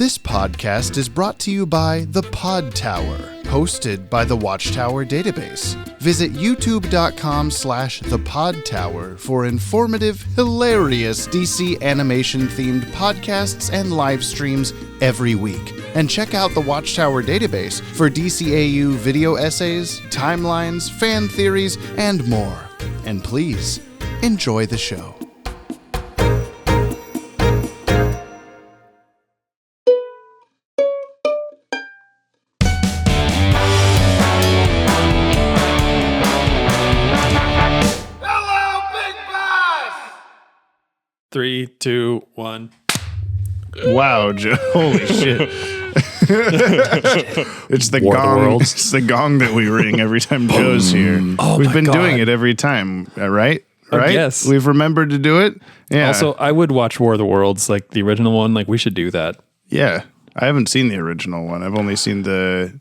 This podcast is brought to you by the Podtower, hosted by the Watchtower database. Visit youtube.com/thepodtower for informative, hilarious DC animation-themed podcasts and live streams every week. And check out the Watchtower database for DCAU video essays, timelines, fan theories, and more. And please, enjoy the show. Three, two, one. Wow, Joe. Holy shit. It's the War of the gong. Worlds. It's the gong that we ring every time Joe's here. Oh, We've my been God. doing it every time, right? Right? yes. We've remembered to do it. Yeah. Also, I would watch War of the Worlds, like the original one. Like, we should do that. Yeah. I haven't seen the original one. I've only seen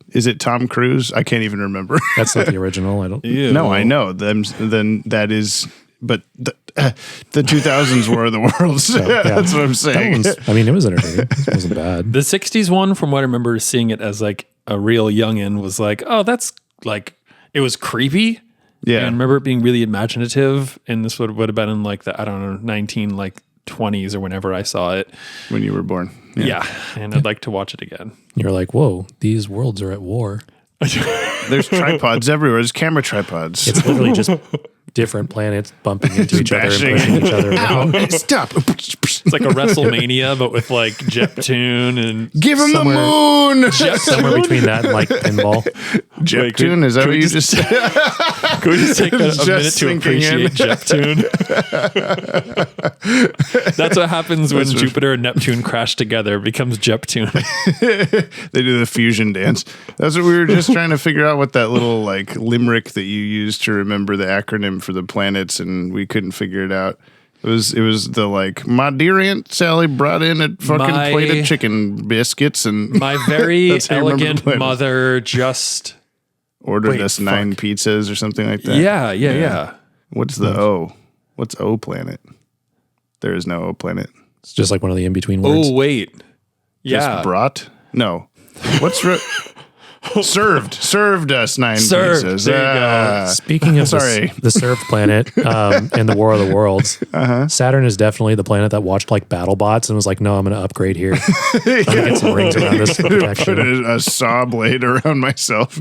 is it Tom Cruise? I can't even remember. That's not the original. I don't. Ew. No, I know. Then that is, but the 2000s War of the Worlds. yeah. That's what I'm That saying. one's, I mean, it was entertaining. It wasn't bad. The 60s one, from what I remember seeing it as like a real youngin', was like, oh, that's like, it was creepy. Yeah. And I remember it being really imaginative. And this would have been in like the, I don't know, 1920s or whenever I saw it. When you were born. Yeah. And I'd like to watch it again. You're like, whoa, these worlds are at war. There's tripods everywhere. There's camera tripods. It's literally just different planets bumping into each other and bashing. pushing each other around. Ow, stop. It's like a WrestleMania, but with like Jeptune and Give him the moon. Somewhere between that and like pinball. Jeptune, is that what you just said? Could we just take a Just minute to sinking in. appreciate Jeptune? That's what happens when Jupiter and Neptune crash together. It becomes Jeptune. They do the fusion dance. That's what we were just trying to figure out, what that little like limerick that you used to remember the acronym for the planets, and we couldn't figure it out. It was the like, my dear Aunt Sally brought in a fucking plate of chicken biscuits, and My very That's how you remember the elegant planets. mother just... ordered Wait, us 9 pizzas or something like that. Yeah. What's the O? What's O planet? There is no O planet. It's just like one of the in-between words. Oh, wait. Just Yeah. brought? No. What's served us 9 Served. pizzas. There you go. Speaking of Sorry. the served planet and the War of the Worlds, Saturn is definitely the planet that watched like BattleBots and was like, no, I'm going to upgrade here. I'm going to get some rings around this for Put protection. a saw blade around myself.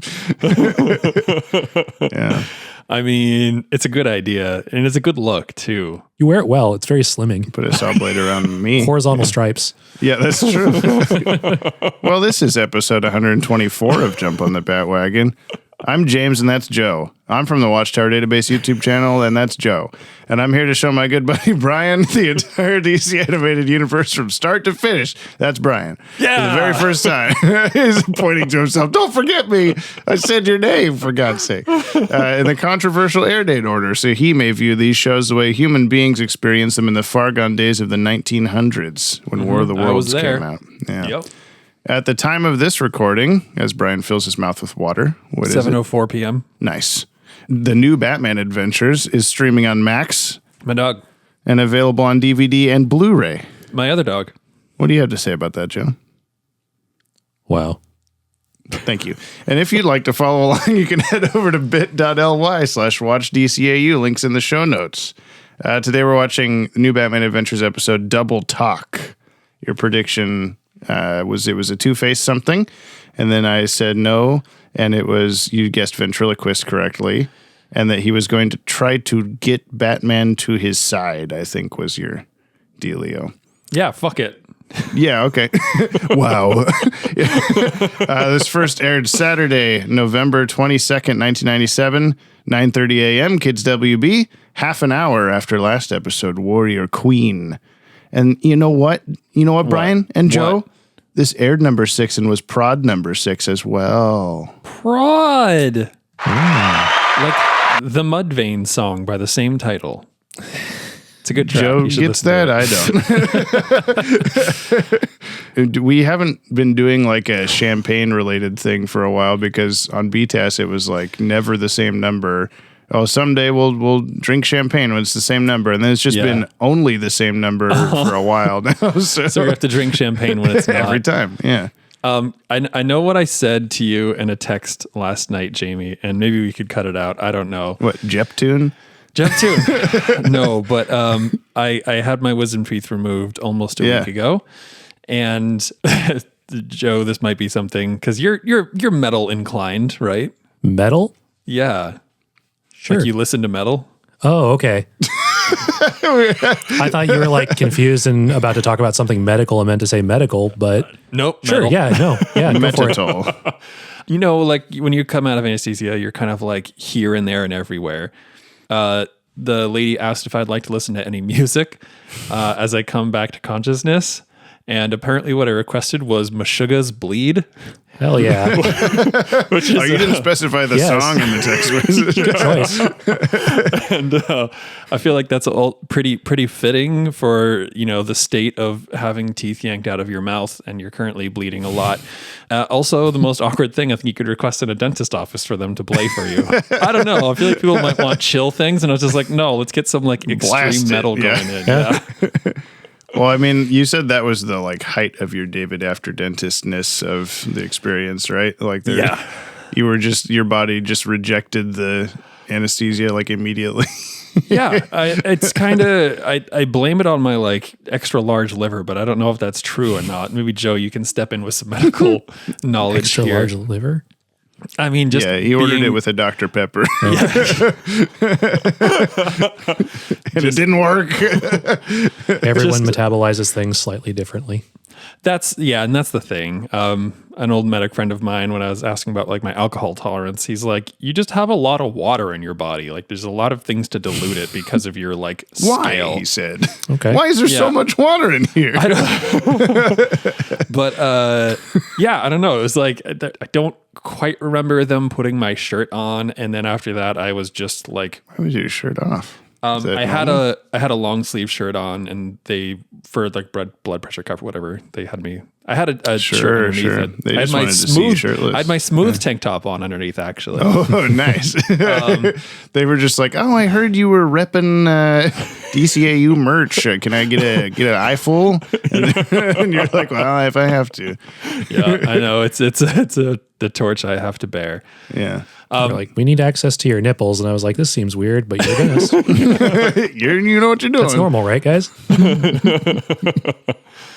Yeah. I mean, it's a good idea. And it's a good look, too. You wear it well. It's very slimming. Put a saw blade around me. Horizontal stripes. Yeah, that's true. Well, this is episode 124 of Jump on the Bat-Wagon. I'm James, and that's Joe. I'm from the Watchtower Database YouTube channel, and that's Joe. And I'm here to show my good buddy Brian the entire DC animated universe from start to finish. That's Brian. Yeah. For the very first time. He's pointing to himself. Don't forget me. I said your name, for God's sake. In the controversial Airdate order, so he may view these shows the way human beings experienced them in the far gone days of the 1900s, when War of the I was Worlds there. came out. Yeah. Yep. At the time of this recording, as Brian fills his mouth with water, what is it? 7:04 p.m. Nice. The new Batman Adventures is streaming on Max My dog. and available on DVD and Blu-ray. My other dog. What do you have to say about that, Joe? Wow. Thank you. And if you'd like to follow along, you can head over to bit.ly/watchdcau. Links in the show notes. Today we're watching the new Batman Adventures episode, Double Talk. Your prediction was it was a Two-Face something, and then I said no, and it was, you guessed ventriloquist correctly, and that he was going to try to get Batman to his side, I think was your dealio. Yeah, fuck it. Yeah, okay. Wow. This first aired Saturday, November 22nd, 1997, 9:30 a.m., Kids WB, half an hour after last episode, Warrior Queen. And you know what? Brian and Joe? What? This aired number 6 and was prod number 6 as well. Prod. Like the Mudvayne song by the same title. It's a good track. Joe You should gets listen that. to I don't. We haven't been doing like a champagne related thing for a while because on btas it was like never the same number. oh, someday we'll drink champagne when it's the same number. And then it's just been only the same number for a while now. So we have to drink champagne when it's not. Every time, yeah. I know what I said to you in a text last night, Jamie, and maybe we could cut it out. I don't know. What, Jeptune? No, but I had my wisdom teeth removed almost a week ago. And Joe, this might be something, because you're metal inclined, right? Metal? Yeah. Sure. Like you listen to metal? Oh, okay. I thought you were like confused and about to talk about something medical and meant to say medical, but nope. Sure. Metal. Yeah. No. Yeah. Go for it. Metitol. You know, like when you come out of anesthesia, you're kind of like here and there and everywhere. The lady asked if I'd like to listen to any music as I come back to consciousness. And apparently what I requested was Meshuggah's Bleed. Hell yeah. Which is, you didn't specify the song in the text message. Good choice. And I feel like that's all pretty fitting for, you know, the state of having teeth yanked out of your mouth and you're currently bleeding a lot. Also, the most awkward thing, I think you could request in a dentist office for them to play for you. I don't know. I feel like people might want chill things. And I was just like, no, let's get some like extreme metal going in. Yeah. Well, I mean, you said that was the like height of your David after dentistness of the experience, right? Like, you were just, your body just rejected the anesthesia like immediately. Yeah, it's kind of, I blame it on my like extra large liver, but I don't know if that's true or not. Maybe Joe, you can step in with some medical knowledge Extra here. large liver? I mean, just he ordered it with a Dr. Pepper. And it didn't work. Everyone metabolizes things slightly differently. And that's the thing. An old medic friend of mine, when I was asking about like my alcohol tolerance, he's like, you just have a lot of water in your body. Like there's a lot of things to dilute it because of your like scale. Why, he said. Okay. Why is there so much water in here? I don't But I don't know. It was like, I don't quite remember them putting my shirt on. And then after that, I was just like, Why was your shirt off? I had a long sleeve shirt on, and they, for like blood pressure cover, whatever, they had me. I had a shirt underneath it. They I just had wanted to see you shirtless. I had my smooth tank top on underneath, actually. Oh, nice. They were just like, oh, I heard you were repping DCAU merch. Can I get an eyeful? And you're like, well, if I have to. Yeah, I know. It's the torch I have to bear. Yeah. They're like, we need access to your nipples. And I was like, this seems weird, but you're this. You know what you're doing. That's normal, right, guys?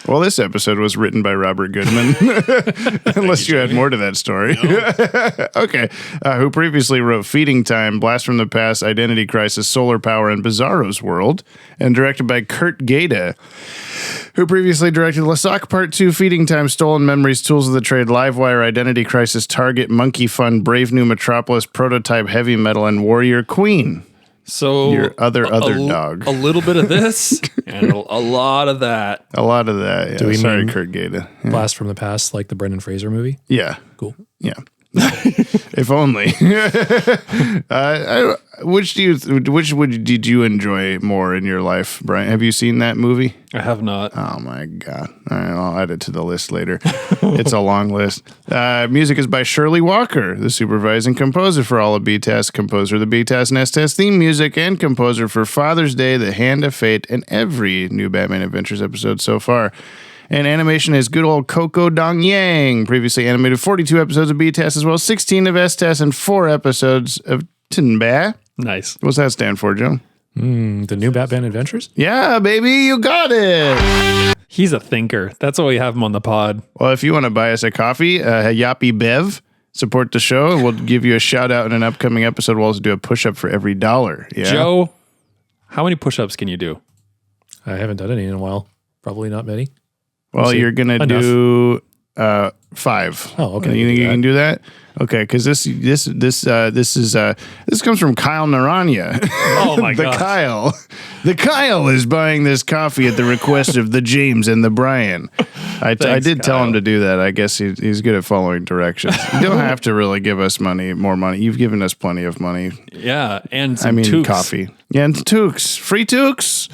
Well, this episode was written by Robert Goodman, unless you had more to that story. No. Okay. Who previously wrote Feeding Time, Blast from the Past, Identity Crisis, Solar Power, and Bizarro's World, and directed by Kurt Gaeta, who previously directed Lasak Part 2, Feeding Time, Stolen Memories, Tools of the Trade, Livewire, Identity Crisis, Target, Monkey Fun, Brave New Metropolis, Prototype, Heavy Metal, and Warrior Queen. So your other dog. A little bit of this and a lot of that. A lot of that. Yeah. Do we mean Kurt Gaeta. Yeah. Blast from the Past, like the Brendan Fraser movie? Yeah. Cool. Yeah. If only. Which did you enjoy more in your life, Brian? Have you seen that movie? I have not. Oh my God. All right, I'll add it to the list later. It's a long list. Music is by Shirley Walker, the supervising composer for all of BTAS, composer of the BTAS and STAS theme music, and composer for Father's Day, The Hand of Fate, and every new Batman Adventures episode so far. And animation is good old Coco Dong Yang. Previously animated 42 episodes of BTAS as well as 16 of STAS and 4 episodes of Tinba. Nice. What's that stand for, Joe? The new Batman Adventures? Yeah, baby, you got it. He's a thinker. That's why we have him on the pod. Well, if you want to buy us a coffee, Yoppie Bev, support the show. We'll give you a shout out in an upcoming episode. We'll also do a push-up for every $1. Yeah? Joe, how many push-ups can you do? I haven't done any in a while. Probably not many. Well, you're going to do 5. Oh, okay. You think you can do that? Okay, because this comes from Kyle Naranya. Oh my god! The Kyle is buying this coffee at the request of the James and the Brian. I did tell him to do that. I guess he's good at following directions. You don't have to really give us more money. You've given us plenty of money. Yeah, and some coffee. Yeah, and toques. Free toques.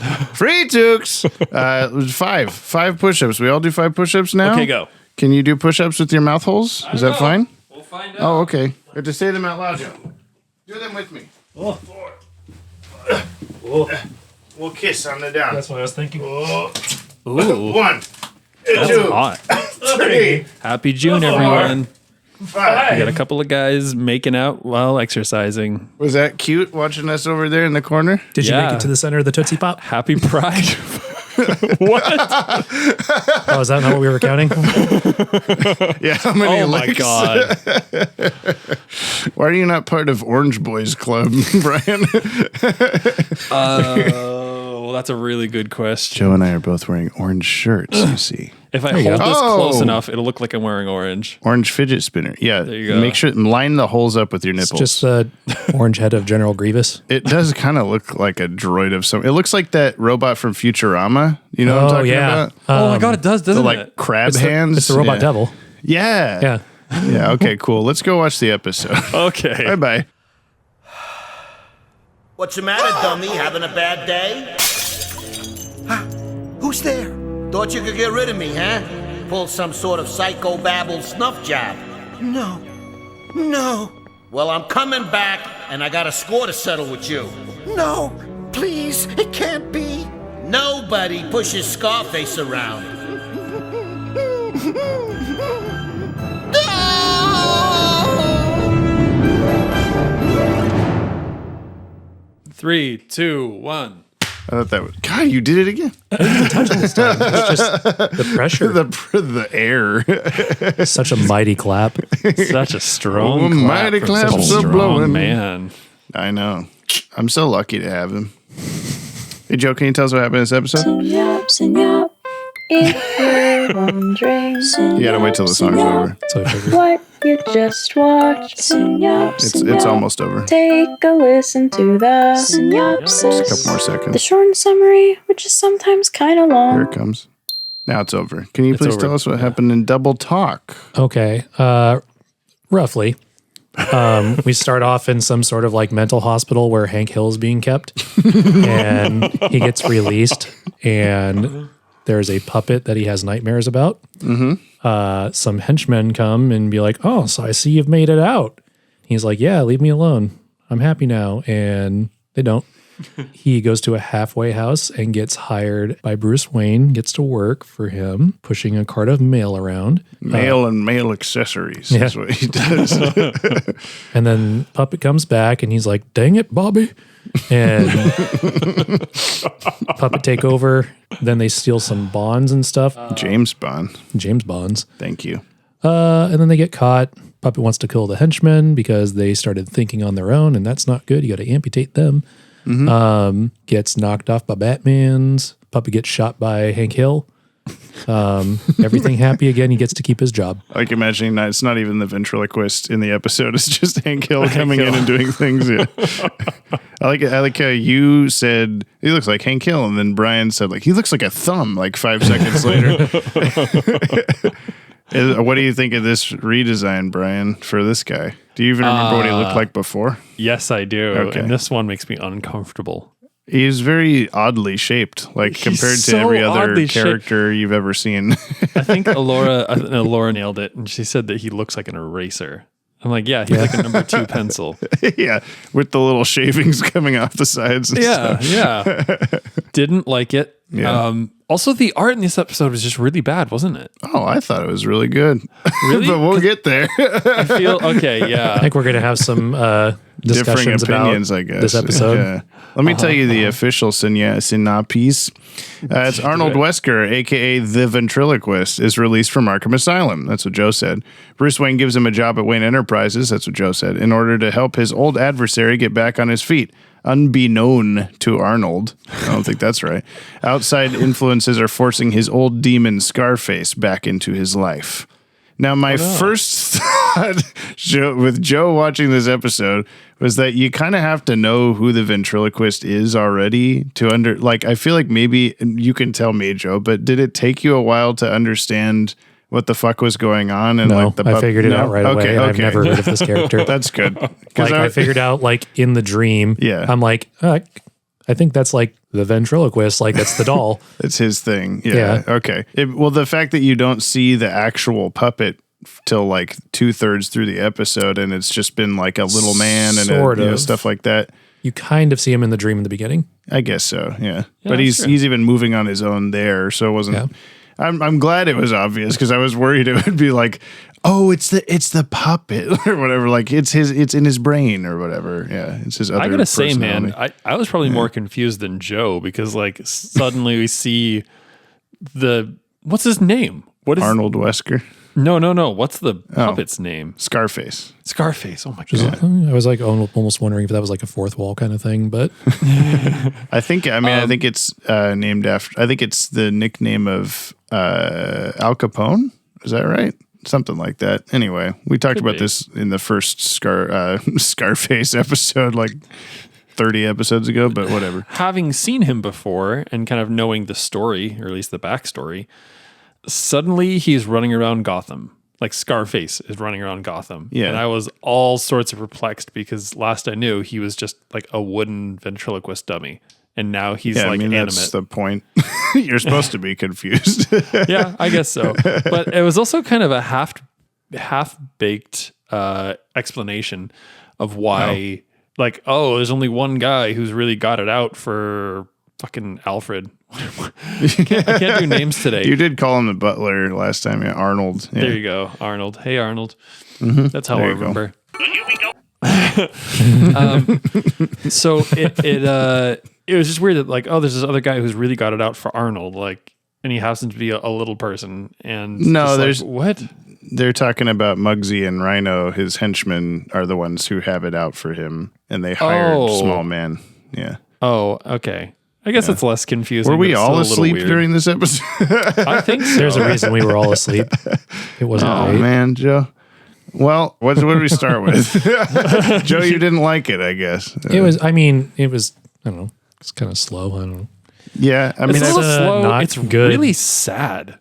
5 push-ups. We all do 5 push-ups now? Okay, go. Can you do push-ups with your mouth holes? Is that fine? We'll find out. Oh, okay. You have to say them out loud, Joe. Do them with me. We'll kiss on the down. That's what I was thinking. Ooh, 1, that's 2, hot. 3, Happy June, everyone. 5. We got a couple of guys making out while exercising. Was that cute watching us over there in the corner? Did you Yeah. make it to the center of the Tootsie Pop? Happy Pride. What? Oh, is that not what we were counting? Yeah, how many Oh my licks? God. Why are you not part of Orange Boys Club, Brian? Oh, well, that's a really good question. Joe and I are both wearing orange shirts, you see. If I you hold go. this close Oh. enough, it'll look like I'm wearing orange. Orange fidget spinner. Yeah. There you go. Make sure, line the holes up with your It's nipples. just the orange head of General Grievous. It does kind of look like a droid of some. It looks like that robot from Futurama. You know what I'm talking about? Oh my God, it does, The doesn't like it? crab hands. It's the robot yeah. devil. Yeah. Yeah. Yeah. Okay, cool. Let's go watch the episode. Okay. Bye bye. What's the matter, dummy? Having a bad day? Huh? Who's there? Thought you could get rid of me, huh? Pull some sort of psychobabble snuff job. No. No. Well, I'm coming back, and I got a score to settle with you. No. Please. It can't be. Nobody pushes Scarface around. Three, two, one. I thought that was. God, you did it again. It's just the pressure. The air. Such a mighty clap. Such a strong Oh, clap mighty from claps such a are strong blowing. man. I know. I'm so lucky to have him. Hey, Joe, can you tell us what happened in this episode? Sing up, if you're wondering. You gotta wait till the song's over. So I figured. What you just watched. Sing up, It's almost over. Take a listen to the synopsis. Just a couple more The seconds. short summary, which is sometimes kind of Here long. it comes. Now it's over. Can you please over. tell us what happened in Double Talk? Okay. Roughly. We start off in some sort of like mental hospital where Hank Hill is being kept, and he gets released, and there's a puppet that he has nightmares about. Some henchmen come and be like, "Oh, so I see you've made it out." He's like, "Yeah, leave me alone. I'm happy now." And they don't. He goes to a halfway house and gets hired by Bruce Wayne, gets to work for him, pushing a cart of mail around. Mail and mail accessories is what he does. And then Puppet comes back and he's like, "Dang it, Bobby." And Puppet take over. Then they steal some bonds and stuff. James Bond. James Bonds. Thank you. And then they get caught. Puppet wants to kill the henchmen because they started thinking on their own, and that's not good. You got to amputate them. Gets knocked off by Batman's. Puppet gets shot by Hank Hill. Everything happy again. He gets to keep his job. I like imagining that it's not even the ventriloquist in the episode. It's just Hank Hill coming in and doing things. Yeah. I like how you said he looks like Hank Hill, and then Brian said like he looks like a thumb. Like 5 seconds later. What do you think of this redesign, Brian, for this guy? Do you even remember what he looked like before? Yes, I do. Okay. And this one makes me uncomfortable. He's very oddly shaped, like He's compared to so every other oddly shaped. character you've ever seen. I think Laura nailed it, and she said that he looks like an eraser. I'm like, yeah, he's like a number 2 pencil. Yeah, with the little shavings coming off the sides. And stuff. Yeah. Didn't like it. Yeah. Also, the art in this episode was just really bad, wasn't it? Oh, I thought it was really good. Really? But we'll get there. I feel okay. I Yeah. think we're going to have some Differing discussions opinions, about I guess. this episode. Yeah. Let me tell you the official synopsis. It's Arnold Wesker, a.k.a. the Ventriloquist, is released from Arkham Asylum. That's what Joe said. Bruce Wayne gives him a job at Wayne Enterprises. That's what Joe said. In order to help his old adversary get back on his feet. Unbeknown to Arnold. I don't think that's right. Outside influences are forcing his old demon Scarface back into his life. Now, my first thought with Joe watching this episode was that you kind of have to know who the ventriloquist is already to I feel like maybe you can tell me, Joe, but did it take you a while to understand what the fuck was going on? And No, I figured it out right away. And I've never heard of this character. That's good. Like I figured out like in the dream. Yeah. I'm like, I think that's like the ventriloquist. Like that's the doll. It's his thing. Yeah. Okay. Well, the fact that you don't see the actual puppet till like 2/3 through the episode, and it's just been like a little man and Sort of. stuff like that. you kind of see him in the dream in the beginning. I guess so. Yeah. Yeah, But he's that's true. he's even moving on his own there, so it wasn't. Yeah. I'm glad it was obvious because I was worried it would be like, oh, it's the puppet or whatever. Like it's in his brain or whatever. Yeah, it's his other. I gotta say, man, personality. I was probably more confused than Joe because like suddenly we see what's his name? What is Arnold Wesker, No. What's the puppet's name? Scarface. Scarface. Oh my god. I was like almost wondering if that was like a fourth wall kind of thing, but I think it's named after. I think it's the nickname of Al Capone. Is that right? Something like that. Anyway, we talked Could about be. this in the first Scarface episode, like 30 episodes ago. But whatever. Having seen him before and kind of knowing the story, or at least the backstory, suddenly he's running around Gotham. Like Scarface is running around Gotham. Yeah. And I was all sorts of perplexed because last I knew he was just like a wooden ventriloquist dummy. And now he's Yeah, like I mean animate. that's the point. You're supposed to be confused. Yeah, I guess so. But it was also kind of a half-baked explanation of why, like, oh, there's only one guy who's really got it out for fucking Alfred. I can't do names today. You did call him the butler last time, yeah, Arnold. Yeah. There you go, Arnold. Hey, Arnold. That's how I There you go. remember. So it was just weird that like, oh, there's this other guy who's really got it out for Arnold, like, and he happens to be a little person. And No, just like, there's- what? They're talking about Muggsy and Rhino. His henchmen are the ones who have it out for him, and they hired Oh. Small Man. Yeah. Oh, okay. I guess it's less confusing. Were we but it's all still a little asleep weird. during this episode? I think so. there's a reason we were all asleep. It wasn't Oh great. man, Joe. Well, what did we start with? Joe, you didn't like it, I guess. It was. I don't know. It's kind of slow. I don't know. Yeah, I mean, It's a little That's, slow. not It's good. really sad.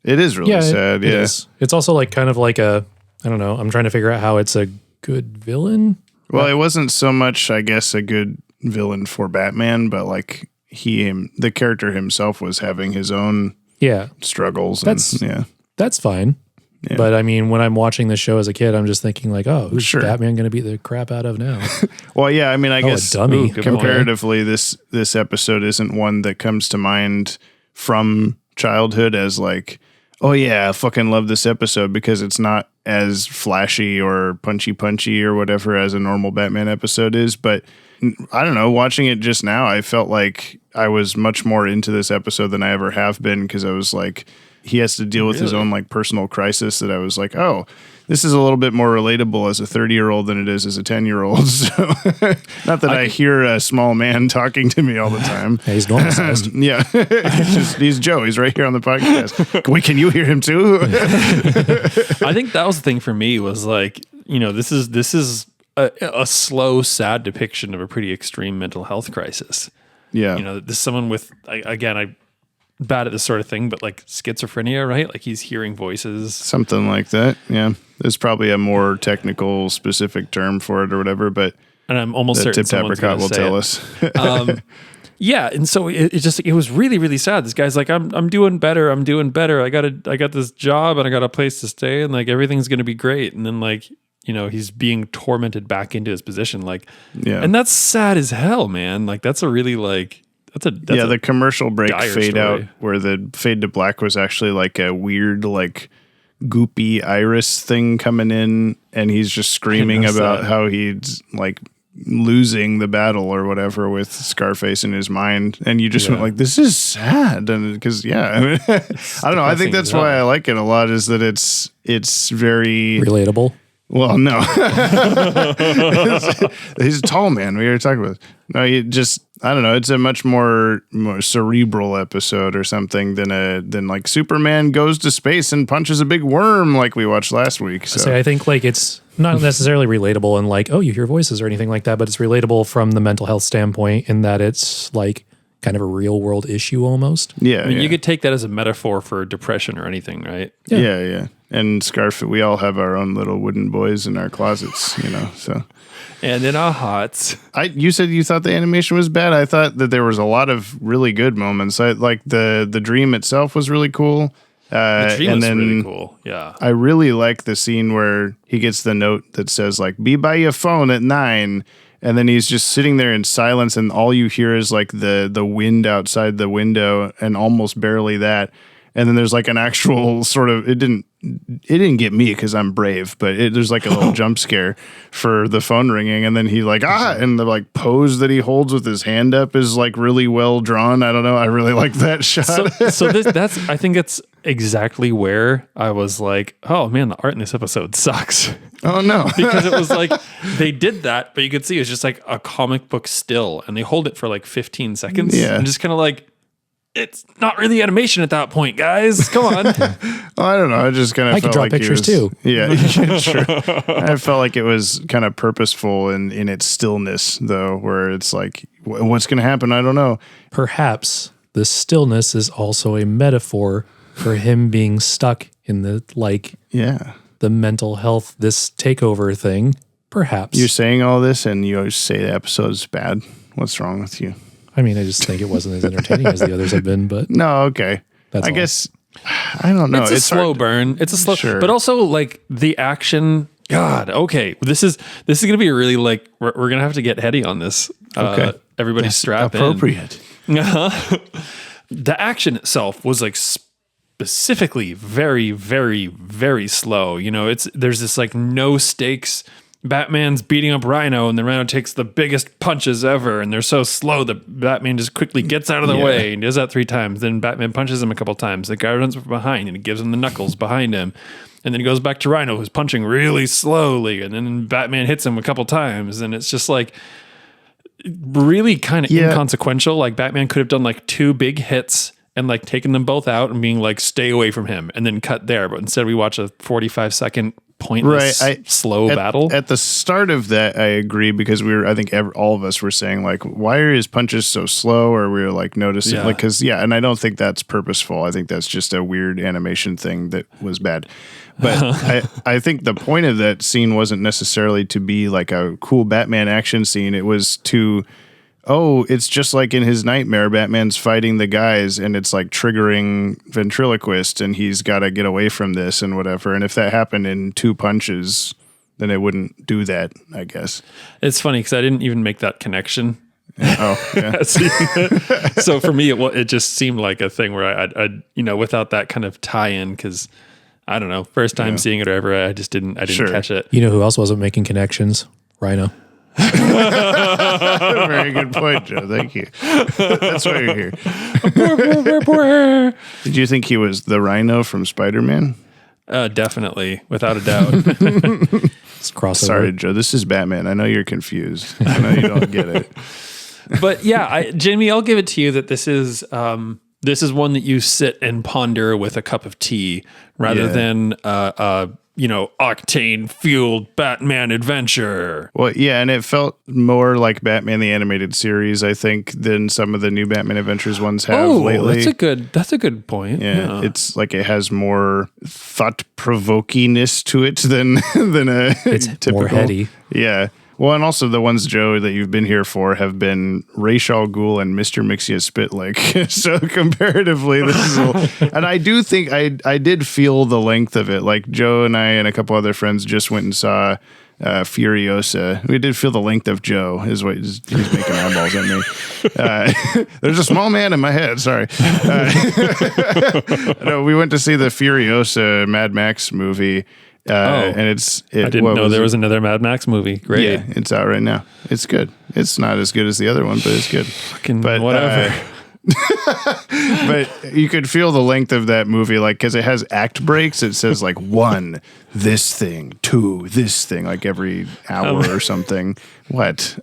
it is really sad. It Yeah, is. It's also like kind of like a. I don't know. I'm trying to figure out how it's a good villain. Well, it wasn't so much, I guess, a good villain for Batman, but like the character himself was having his own Yeah, struggles. That's- yeah. that's fine. Yeah. But I mean, when I'm watching the show as a kid, I'm just thinking like, oh, who's Sure. Batman going to beat the crap out of now? Well, yeah, I mean, I Oh, a guess dummy. Good point. comparatively, this episode isn't one that comes to mind from childhood as like, oh yeah, I fucking love this episode because it's not as flashy or punchy or whatever as a normal Batman episode is. But I don't know, watching it just now, I felt like I was much more into this episode than I ever have been because I was like, he has to deal with his Really? own like personal crisis that I was like, oh, this is a little bit more relatable as a 30-year-old than it is as a 10-year-old. So not that I hear a small man talking to me all the time. Yeah, he's normal sized. Yeah, he's Joe. He's right here on the podcast. Wait, can you hear him too? I think that was the thing for me was like, you know, this is a slow, sad depiction of a pretty extreme mental health crisis. Yeah, You know, this is someone with, I'm bad at this sort of thing, but like schizophrenia, right? Like he's hearing voices. something like that. Yeah, there's probably a more technical, specific term for it or whatever, but And I'm almost certain Tip someone's Apricot gonna will say tell it. us. Yeah, and so it was really, really sad. This guy's like, I'm doing better. I got this job and I got a place to stay and like everything's gonna be great. And then like, you know, he's being tormented back into his position. Like, Yeah. and that's sad as hell, man. Like that's a really like that's Yeah, the commercial break dire fade story. out where the fade to black was actually like a weird, like goopy iris thing coming in, and he's just screaming notice about that. how he's like losing the battle or whatever with Scarface in his mind, and you just went like, "This is sad," and because I mean, I don't know. I think depressing that's as why hell. I like it a lot. Is that it's very Relatable. well, no. He's a tall man. We were talking about. No, you just I don't know. It's a much more cerebral episode or something than like Superman goes to space and punches a big worm like we watched last week. So So I think like it's not necessarily relatable and like, oh, you hear voices or anything like that, but it's relatable from the mental health standpoint in that it's like kind of a real world issue almost. yeah, I mean, yeah. you could take that as a metaphor for depression or anything, right? yeah. And Scarface, we all have our own little wooden boys in our closets, So And in our hearts. you said you thought the animation was bad. I thought that there was a lot of really good moments. I like the dream itself was really cool. The dream and was then really cool. Yeah. I really like the scene where he gets the note that says like, "Be by your phone at 9." And then he's just sitting there in silence, and all you hear is like the wind outside the window, and almost barely that. And then there's like an actual sort of, it didn't get me because I'm brave, but there's like a little jump scare for the phone ringing. And then he like, and the like pose that he holds with his hand up is like really well drawn. I don't know. I really like that shot. So that's, I think it's exactly where I was like, oh man, the art in this episode sucks. Oh no. Because it was like, they did that, but you could see it's just like a comic book still, and they hold it for like 15 seconds. Yeah. And just kind of like, it's not really animation at that point, guys. Come on. I don't know. I just kind of felt draw like pictures too. Yeah, true. I felt like it was kind of purposeful in its stillness, though, where it's like, what's going to happen? I don't know. Perhaps the stillness is also a metaphor for him being stuck in the the mental health, this takeover thing. Perhaps. You're saying all this and you always say the episode's bad. What's wrong with you? I mean, I just think it wasn't as entertaining as the others have been, but No, okay. That's I all. guess, I don't know. It's a slow hard. burn. It's a slow, Sure. but also like the action. God, okay. This is going to be really like, we're going to have to get heady on this. Okay. Everybody strap Appropriate. in. The action itself was like specifically very, very, very slow. You know, there's this like no stakes. Batman's beating up Rhino, and the Rhino takes the biggest punches ever, and they're so slow that Batman just quickly gets out of the way and does that 3 times. Then Batman punches him a couple times. The guy runs from behind and he gives him the knuckles behind him. And then he goes back to Rhino, who's punching really slowly, and then Batman hits him a couple times, and it's just like really kind of inconsequential. Like Batman could have done like 2 big hits and like taken them both out and being like, stay away from him, and then cut there. But instead we watch a 45-second pointless, slow battle. At the start of that, I agree, because I think all of us were saying like, why are his punches so slow? Or we were like noticing like, and I don't think that's purposeful. I think that's just a weird animation thing that was bad. But I think the point of that scene wasn't necessarily to be like a cool Batman action scene. It was to, it's just like in his nightmare, Batman's fighting the guys and it's like triggering ventriloquist and he's got to get away from this and whatever. And if that happened in 2 punches, then it wouldn't do that, I guess. It's funny because I didn't even make that connection. Oh, yeah. So for me, it just seemed like a thing where I without that kind of tie-in, because I don't know, first time seeing it or ever, I didn't catch it. You know who else wasn't making connections? Rhino. Very good point, Joe. Thank you. That's why you're here. Did you think he was the Rhino from Spider-Man? Definitely, without a doubt. It's crossover. Sorry, Joe. This is Batman. I know you're confused. I know you don't get it. But yeah, Jamie, I'll give it to you that this is one that you sit and ponder with a cup of tea rather than octane fueled Batman adventure. Well, yeah, and it felt more like Batman the Animated Series, I think, than some of the new Batman Adventures ones have lately. That's a good point. Yeah, it's like it has more thought-provokingness to it than It's typical. more heady. Yeah. Well, and also the ones, Joe, that you've been here for have been Ra's al Ghul and Mr. Mixia Spitlick. So comparatively, this is and I do think I did feel the length of it. Like Joe and I and a couple other friends just went and saw Furiosa. We did feel the length of Joe. He's making eyeballs at me. There's a small man in my head. Sorry. No, we went to see the Furiosa Mad Max movie. And I didn't know there was another Mad Max movie. Great. Yeah, it's out right now. It's good. It's not as good as the other one, but it's good. But whatever. But you could feel the length of that movie, like, because it has act breaks. It says like 1, this thing, 2, this thing, like every hour or something. What?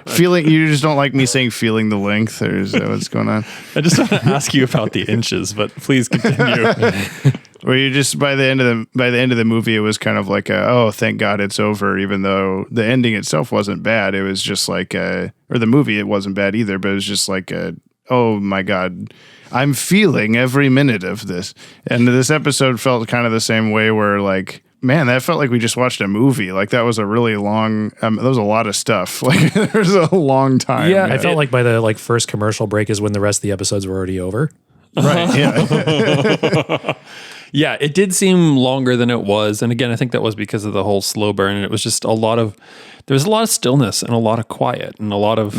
Feeling? You just don't like me saying feeling the length, or is that what's going on? I just want to ask you about the inches, but please continue. Where you just by the end of the movie, it was kind of like thank God it's over. Even though the ending itself wasn't bad, it was just like or the movie, it wasn't bad either. But it was just like oh my God, I'm feeling every minute of this. And this episode felt kind of the same way. Where like, man, that felt like we just watched a movie. Like that was a really long. There was a lot of stuff. Like there's a long time. Yeah, I felt like by the first commercial break is when the rest of the episodes were already over. Right. Yeah. Yeah, it did seem longer than it was. And again, I think that was because of the whole slow burn. And it was just there was a lot of stillness and a lot of quiet and a lot of,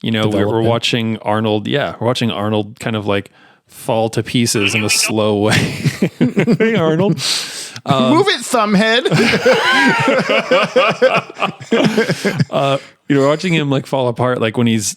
we're watching Arnold. Yeah, we're watching Arnold kind of like fall to pieces in a slow way. Hey, Arnold. Move it, thumbhead. You're watching him like fall apart, like when he's,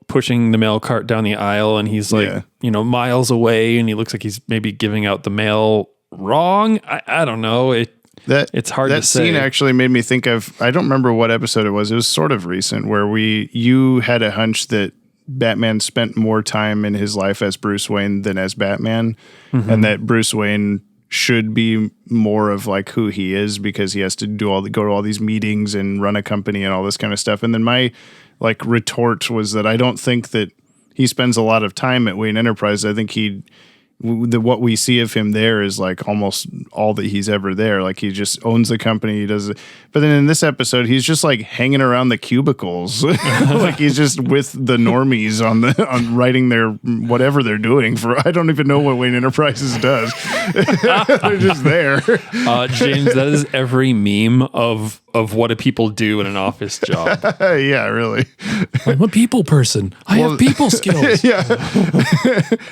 pushing the mail cart down the aisle and he's like, miles away and he looks like he's maybe giving out the mail wrong. I don't know. It's hard to say. That scene actually made me think of, I don't remember what episode it was. It was sort of recent where you had a hunch that Batman spent more time in his life as Bruce Wayne than as Batman, and that Bruce Wayne should be more of like who he is because he has to go to all these meetings and run a company and all this kind of stuff. And then my like retort was that I don't think that he spends a lot of time at Wayne Enterprise. I think what we see of him there is like almost all that he's ever there. Like he just owns the company. He does it. But then in this episode, he's just like hanging around the cubicles. Like he's just with the normies on writing their whatever they're doing for. I don't even know what Wayne Enterprises does. They're just there. James, that is every meme of what do people do in an office job. Yeah, really. I'm a people person. I have people skills. Yeah.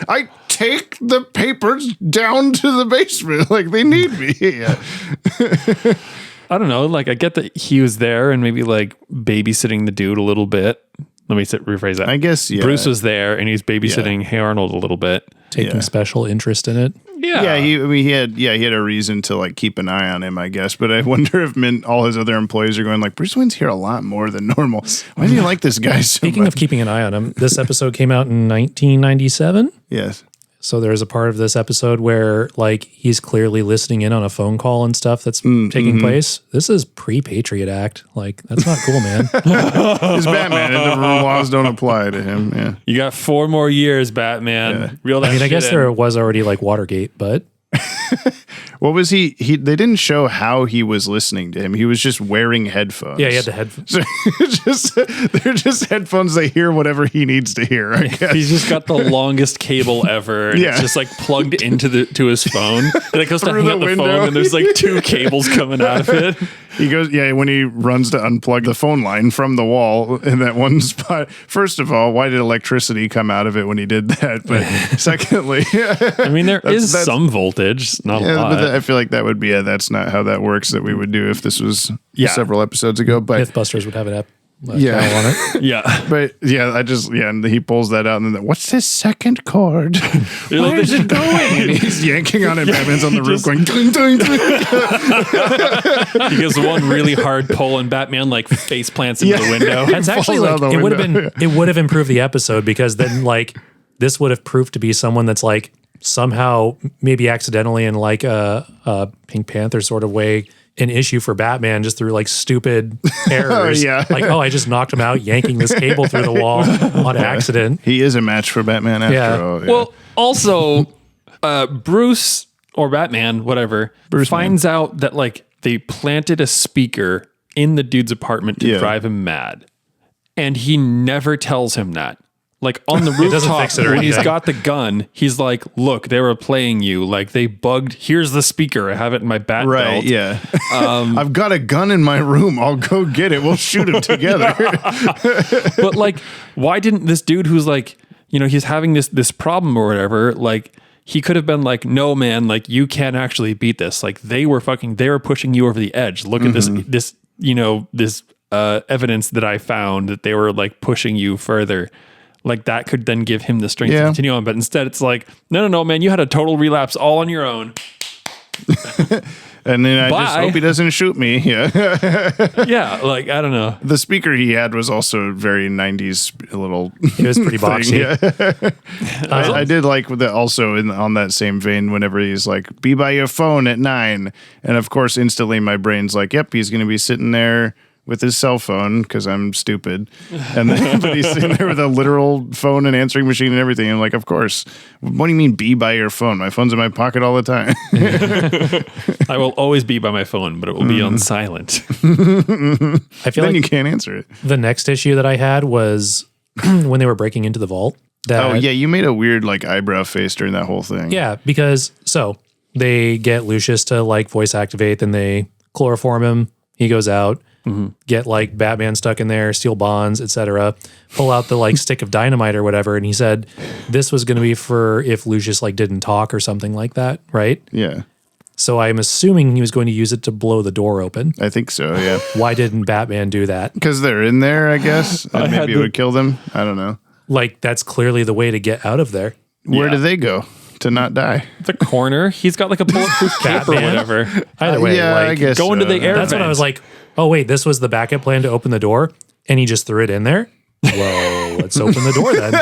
I take the papers down to the basement like they need me. Yeah. I don't know. Like I get that he was there and maybe like babysitting the dude a little bit. Let me rephrase that. I guess, yeah. Bruce was there and he's babysitting Hey Arnold a little bit. Taking special interest in it. Yeah. He had a reason to like keep an eye on him, I guess. But I wonder if all his other employees are going like, Bruce Wayne's here a lot more than normal. Why do you like this guy so Speaking much? of keeping an eye on him, this episode came out in 1997. Yes. So there's a part of this episode where like he's clearly listening in on a phone call and stuff that's taking place. This is pre-Patriot Act. Like that's not cool, man. He's Batman and the laws don't apply to him. Yeah. You got 4 more years, Batman. Yeah. Reel that I guess shit there in. was already like Watergate, but What was he? They didn't show how he was listening to him. He was just wearing headphones. yeah, he had the headphones. So they're just headphones. They hear whatever he needs to hear. I guess. He's just got the longest cable ever. And it's just like plugged into his phone. And it goes to Through hang the up the window. phone and there's like 2 cables coming out of it. He goes, when he runs to unplug the phone line from the wall in that one spot. First of all, why did electricity come out of it when he did that? But secondly, I mean, there is some voltage, not a lot. but I feel like that would be that's not how that works. That we would do if this was several episodes ago. But Mythbusters would have an app. Yeah. Channel on it. Yeah. But and he pulls that out and then what's this second chord? Where is it going? And he's yanking on it. Batman's on the roof going ding, ding, ding. He gives one really hard pull and Batman like face plants into the window. That's actually falls out like the it would have window. been it would have improved the episode because then like this would have proved to be someone that's like somehow maybe accidentally in like a Pink Panther sort of way an issue for Batman just through like stupid errors. Like, I just knocked him out yanking this cable through the wall on accident. He is a match for Batman after all. Yeah. Well, also, Bruce or Batman, whatever, finds out that like they planted a speaker in the dude's apartment to drive him mad. And he never tells him that. Like on the rooftop, fix it or when he's anything. got the gun, he's like, look, they were playing you. Like they bugged. Here's the speaker. I have it in my bat Right, belt. yeah. I've got a gun in my room. I'll go get it. We'll shoot him together. But like, why didn't this dude who's like, he's having this problem or whatever, like he could have been like, no, man, like you can't actually beat this. Like they were pushing you over the edge. Look at this evidence that I found that they were like pushing you further. Like that could then give him the strength to continue on. But instead it's like, no, man, you had a total relapse all on your own. And then I just Bye. hope he doesn't shoot me. Yeah. Yeah, like, I don't know. The speaker he had was also very 90s little. It was pretty thing, boxy. yeah. I did like that also on that same vein whenever he's like, be by your phone at 9. And of course, instantly my brain's like, yep, he's going to be sitting there with his cell phone because I'm stupid. And then, but he's sitting there with a literal phone and answering machine and everything. And I'm like, of course. What do you mean be by your phone? My phone's in my pocket all the time. I will always be by my phone, but it will be on silent. I feel Then like you can't answer it. the next issue that I had was when they were breaking into the vault. Oh, yeah. You made a weird like eyebrow face during that whole thing. Yeah, because so they get Lucius to like voice activate, then they chloroform him. He goes out, get like Batman stuck in there, steal bonds, etc. Pull out the like stick of dynamite or whatever. And he said this was going to be for if Lucius like didn't talk or something like that, right? Yeah. So I'm assuming he was going to use it to blow the door open. I think so, yeah. Why didn't Batman do that? Because they're in there, I guess. And maybe it would kill them. I don't know. Like, that's clearly the way to get out of there. Where do they go to not die? The corner. He's got like a bulletproof cape or whatever. Either way, yeah, like, I guess go into so. the air that's when I was like, oh, wait, this was the backup plan to open the door, and he just threw it in there? Well, let's open the door then.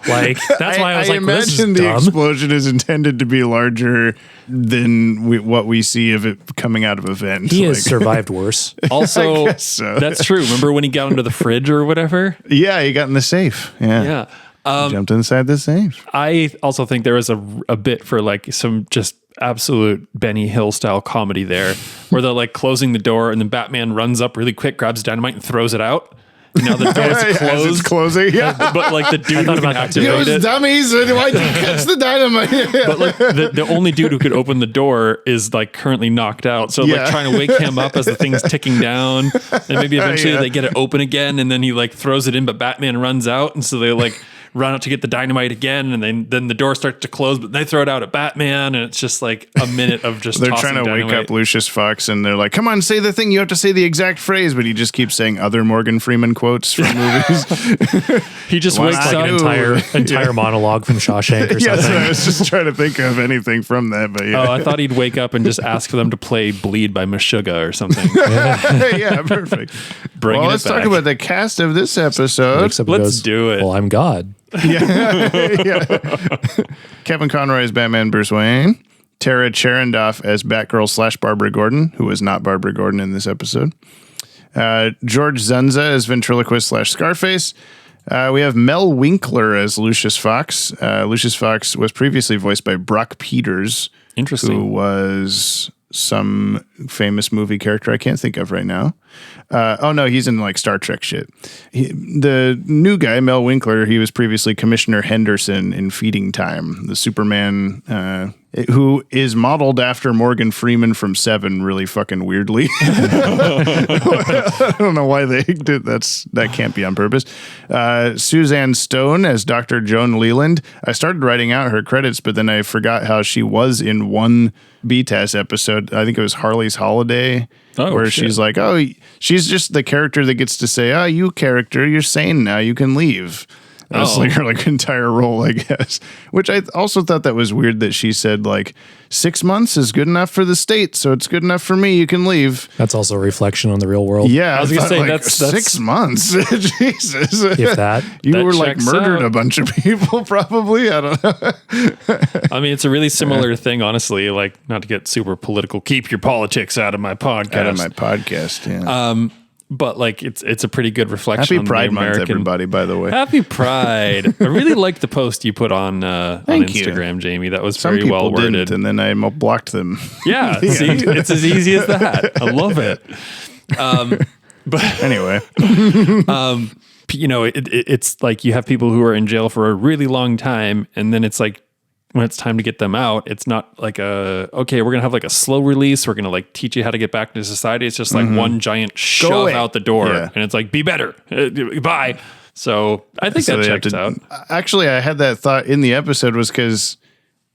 Like, that's why I was like, well, this is imagine the dumb. explosion is intended to be larger than what we see of it coming out of a vent. He has survived worse. Also, guess so. that's true. Remember when he got into the fridge or whatever? Yeah, he got in the safe. Yeah. Yeah. Jumped inside the safe. I also think there was a bit for like some just absolute Benny Hill style comedy there where they're like closing the door and then Batman runs up really quick, grabs dynamite and throws it out. Now the door's As it's closed. closing. Yeah. But like the dude who can about that too. activate Those it. dummies. Why'd you catch the dynamite? But like the only dude who could open the door is like currently knocked out. So Yeah. like trying to wake him up as the thing's ticking down. And maybe eventually Yeah. they get it open again and then he like throws it in, but Batman runs out. And so they like run out to get the dynamite again. And then the door starts to close, but they throw it out at Batman. And it's just like a minute of just They're tossing trying to dynamite. wake up Lucius Fox, and they're like, "Come on, say the thing. You have to say the exact phrase." But he just keeps saying other Morgan Freeman quotes from movies. He just Why wakes not? up. An entire monologue from Shawshank or Yeah, so something. I was just trying to think of anything from that, but yeah, Oh, I thought he'd wake up and just ask for them to play Bleed by Meshuggah or something. yeah, perfect. Bringing Well, it let's talk back. about the cast of this episode. Wakes up and Let's goes, do it. Well, I'm God. Kevin Conroy as Batman Bruce Wayne. Tara Cherendoff as Batgirl / Barbara Gordon, who was not Barbara Gordon in this episode. George Zunza as Ventriloquist / Scarface. We have Mel Winkler as Lucius Fox. Lucius Fox was previously voiced by Brock Peters, Interesting. who was some famous movie character I can't think of right now. Oh no, he's in like Star Trek shit. The new guy, Mel Winkler, he was previously Commissioner Henderson in Feeding Time, the Superman, who is modeled after Morgan Freeman from Seven, really fucking weirdly. I don't know why they did that can't be on purpose. Suzanne Stone as Dr. Joan Leland. I started writing out her credits, but then I forgot how she was in one BTAS episode. I think it was Harley's Holiday. Oh, where shit. she's like, oh, she's just the character that gets to say, oh, you character, you're sane now, you can leave. That's like her like entire role, I guess. Which I also thought that was weird that she said like 6 months is good enough for the state, so it's good enough for me. You can leave. That's also a reflection on the real world. Yeah, I was gonna thought, say, like, that's 6 months. Jesus, If that. you that were like checks murdered out. a bunch of people, probably. I don't know. I mean, it's a really similar thing, honestly. Like, not to get super political, keep your politics out of my podcast. Out of my podcast. Yeah. But like, it's a pretty good reflection. Happy on Pride the Month, American. everybody. By the way, Happy Pride! I really liked the post you put on Thank you. Instagram, Jamie. That was some very people well worded. didn't, and then I blocked them. Yeah, see, it's as easy as that. I love it. But Anyway. you know, it's like you have people who are in jail for a really long time, and then it's like when it's time to get them out, it's not like okay, we're gonna have like a slow release. We're gonna like teach you how to get back into society. It's just like one giant shove away. out the door, Yeah. and it's like be better, bye. So I think So that they have checks out. Actually, I had that thought in the episode was because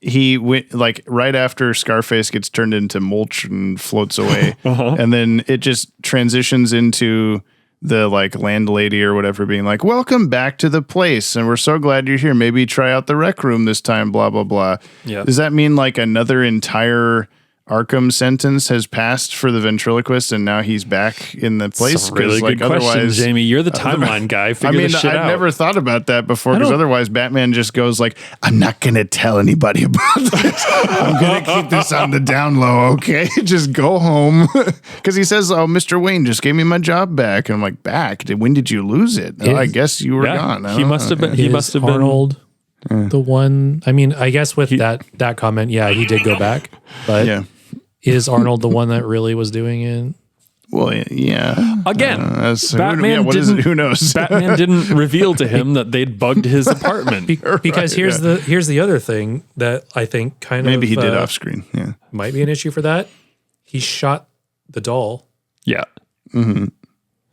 he went like right after Scarface gets turned into mulch and floats away, and then it just transitions into the like landlady or whatever being like, "Welcome back to the place, and we're so glad you're here. Maybe try out the rec room this time." Blah blah blah. Yeah. Does that mean like another entire Arkham sentence has passed for the ventriloquist, and now he's back in the place? It's a really 'Cause, good question, otherwise- Jamie. You're the timeline guy. I Figure mean, this shit I've out. never thought about that before because don't- otherwise Batman just goes like, I'm not going to tell anybody about this. I'm going to keep this on the down low, okay? Just go home. Because he says, oh, Mr. Wayne just gave me my job back. And I'm like, back? When did you lose it? Oh, I guess you were Yeah, gone. I he don't must know. have been. He Is must have been. Arnold the one? I mean, I guess with that comment, yeah, he did go back. But Yeah. is Arnold the one that really was doing it? Well, yeah. Again, Batman what is it? Who knows? Batman didn't reveal to him that they'd bugged his apartment. Because here's the other thing that I think Maybe he did off screen. Yeah. might be an issue for that. He shot the doll, Yeah.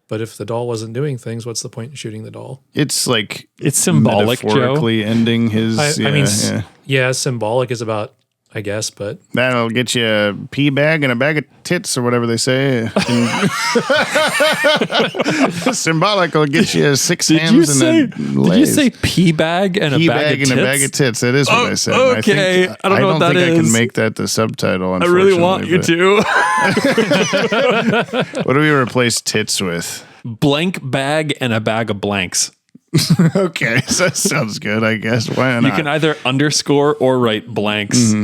but if the doll wasn't doing things, what's the point in shooting the doll? It's like It's symbolic, Joe. metaphorically ending his. I mean, symbolic is about, I guess, but That'll get you a pea bag and a bag of tits or whatever they say. Symbolic will get you 6 hands and a Did legs. you say pea bag and pea a bag of and tits? a bag of tits? That is what I said. okay. I don't know what that think I is. can make that the subtitle. I really want you to. What do we replace tits with? Blank bag and a bag of blanks. Okay, so that sounds good. I guess why not? You can either underscore or write blanks.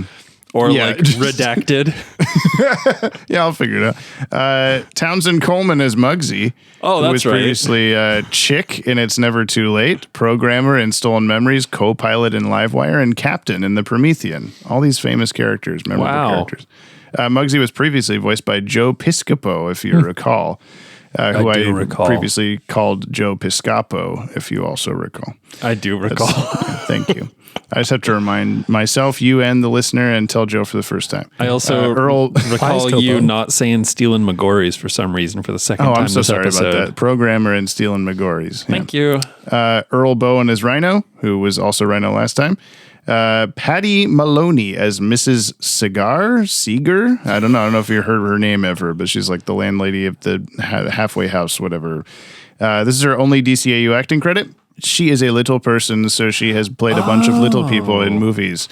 Or Yeah. like redacted. Yeah, I'll figure it out. Townsend Coleman as Muggsy. Oh, who that's was right. previously Chick in It's Never Too Late, programmer in Stolen Memories, co-pilot in Livewire, and captain in The Promethean. All these famous characters, memorable Wow. characters. Muggsy was previously voiced by Joe Piscopo, if you recall. Who I do recall. previously called Joe Piscopo, if you also recall. I do recall. Thank you. I just have to remind myself, you, and the listener, and tell Joe for the first time. I also Earl. recall Piscopo. you not saying Stealing McGorry's for some reason for the second Oh, time I'm so this sorry episode. about that. Programmer in Stealing McGorry's. Yeah. Thank you. Earl Bowen as Rhino, who was also Rhino last time. Patty Maloney as Mrs. Seeger. I don't know if you heard her name ever, but she's like the landlady of the halfway house, whatever. This is her only DCAU acting credit. She is a little person, so she has played a bunch of little people in movies.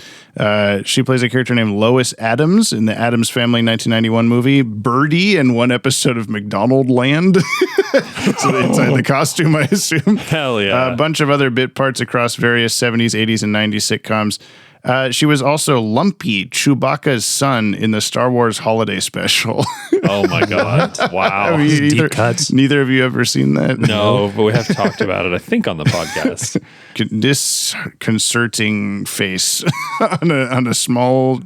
She plays a character named Lois Adams in the Addams Family 1991 movie, Birdie in one episode of McDonald Land. So inside the costume, I assume. Hell yeah. A bunch of other bit parts across various 70s, 80s, and 90s sitcoms. She was also Lumpy, Chewbacca's son, in the Star Wars Holiday Special. Oh my God. Wow. deep cuts. Neither of you ever seen that? No, but we have talked about it, I think, on the podcast. Disconcerting face on a small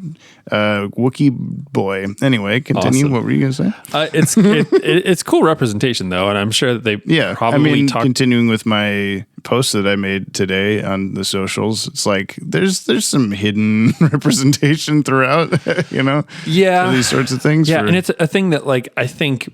Wookiee boy. Anyway, continue. Awesome. What were you going to say? It's cool representation, though, and I'm sure that they probably talked. Continuing with my post that I made today on the socials, it's like there's some hidden representation throughout, for these sorts of things. Yeah, and it's a thing that, like, I think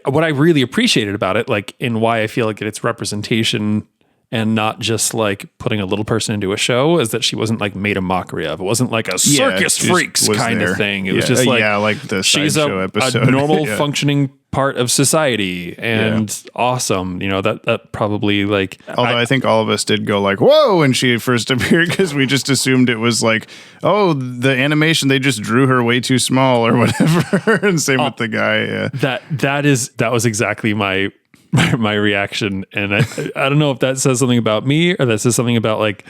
what I really appreciated about it, like, and why I feel like it's representation and not just like putting a little person into a show, is that she wasn't like made a mockery of. It wasn't like a circus freaks kind of thing. It was just like, like the she's sideshow episode. a normal functioning part of society and awesome. That probably like, although I think all of us did go like, whoa, when she first appeared, because we just assumed it was like, oh, the animation, they just drew her way too small or whatever. And same with the guy. Yeah. That was exactly my reaction. And I don't know if that says something about me or that says something about like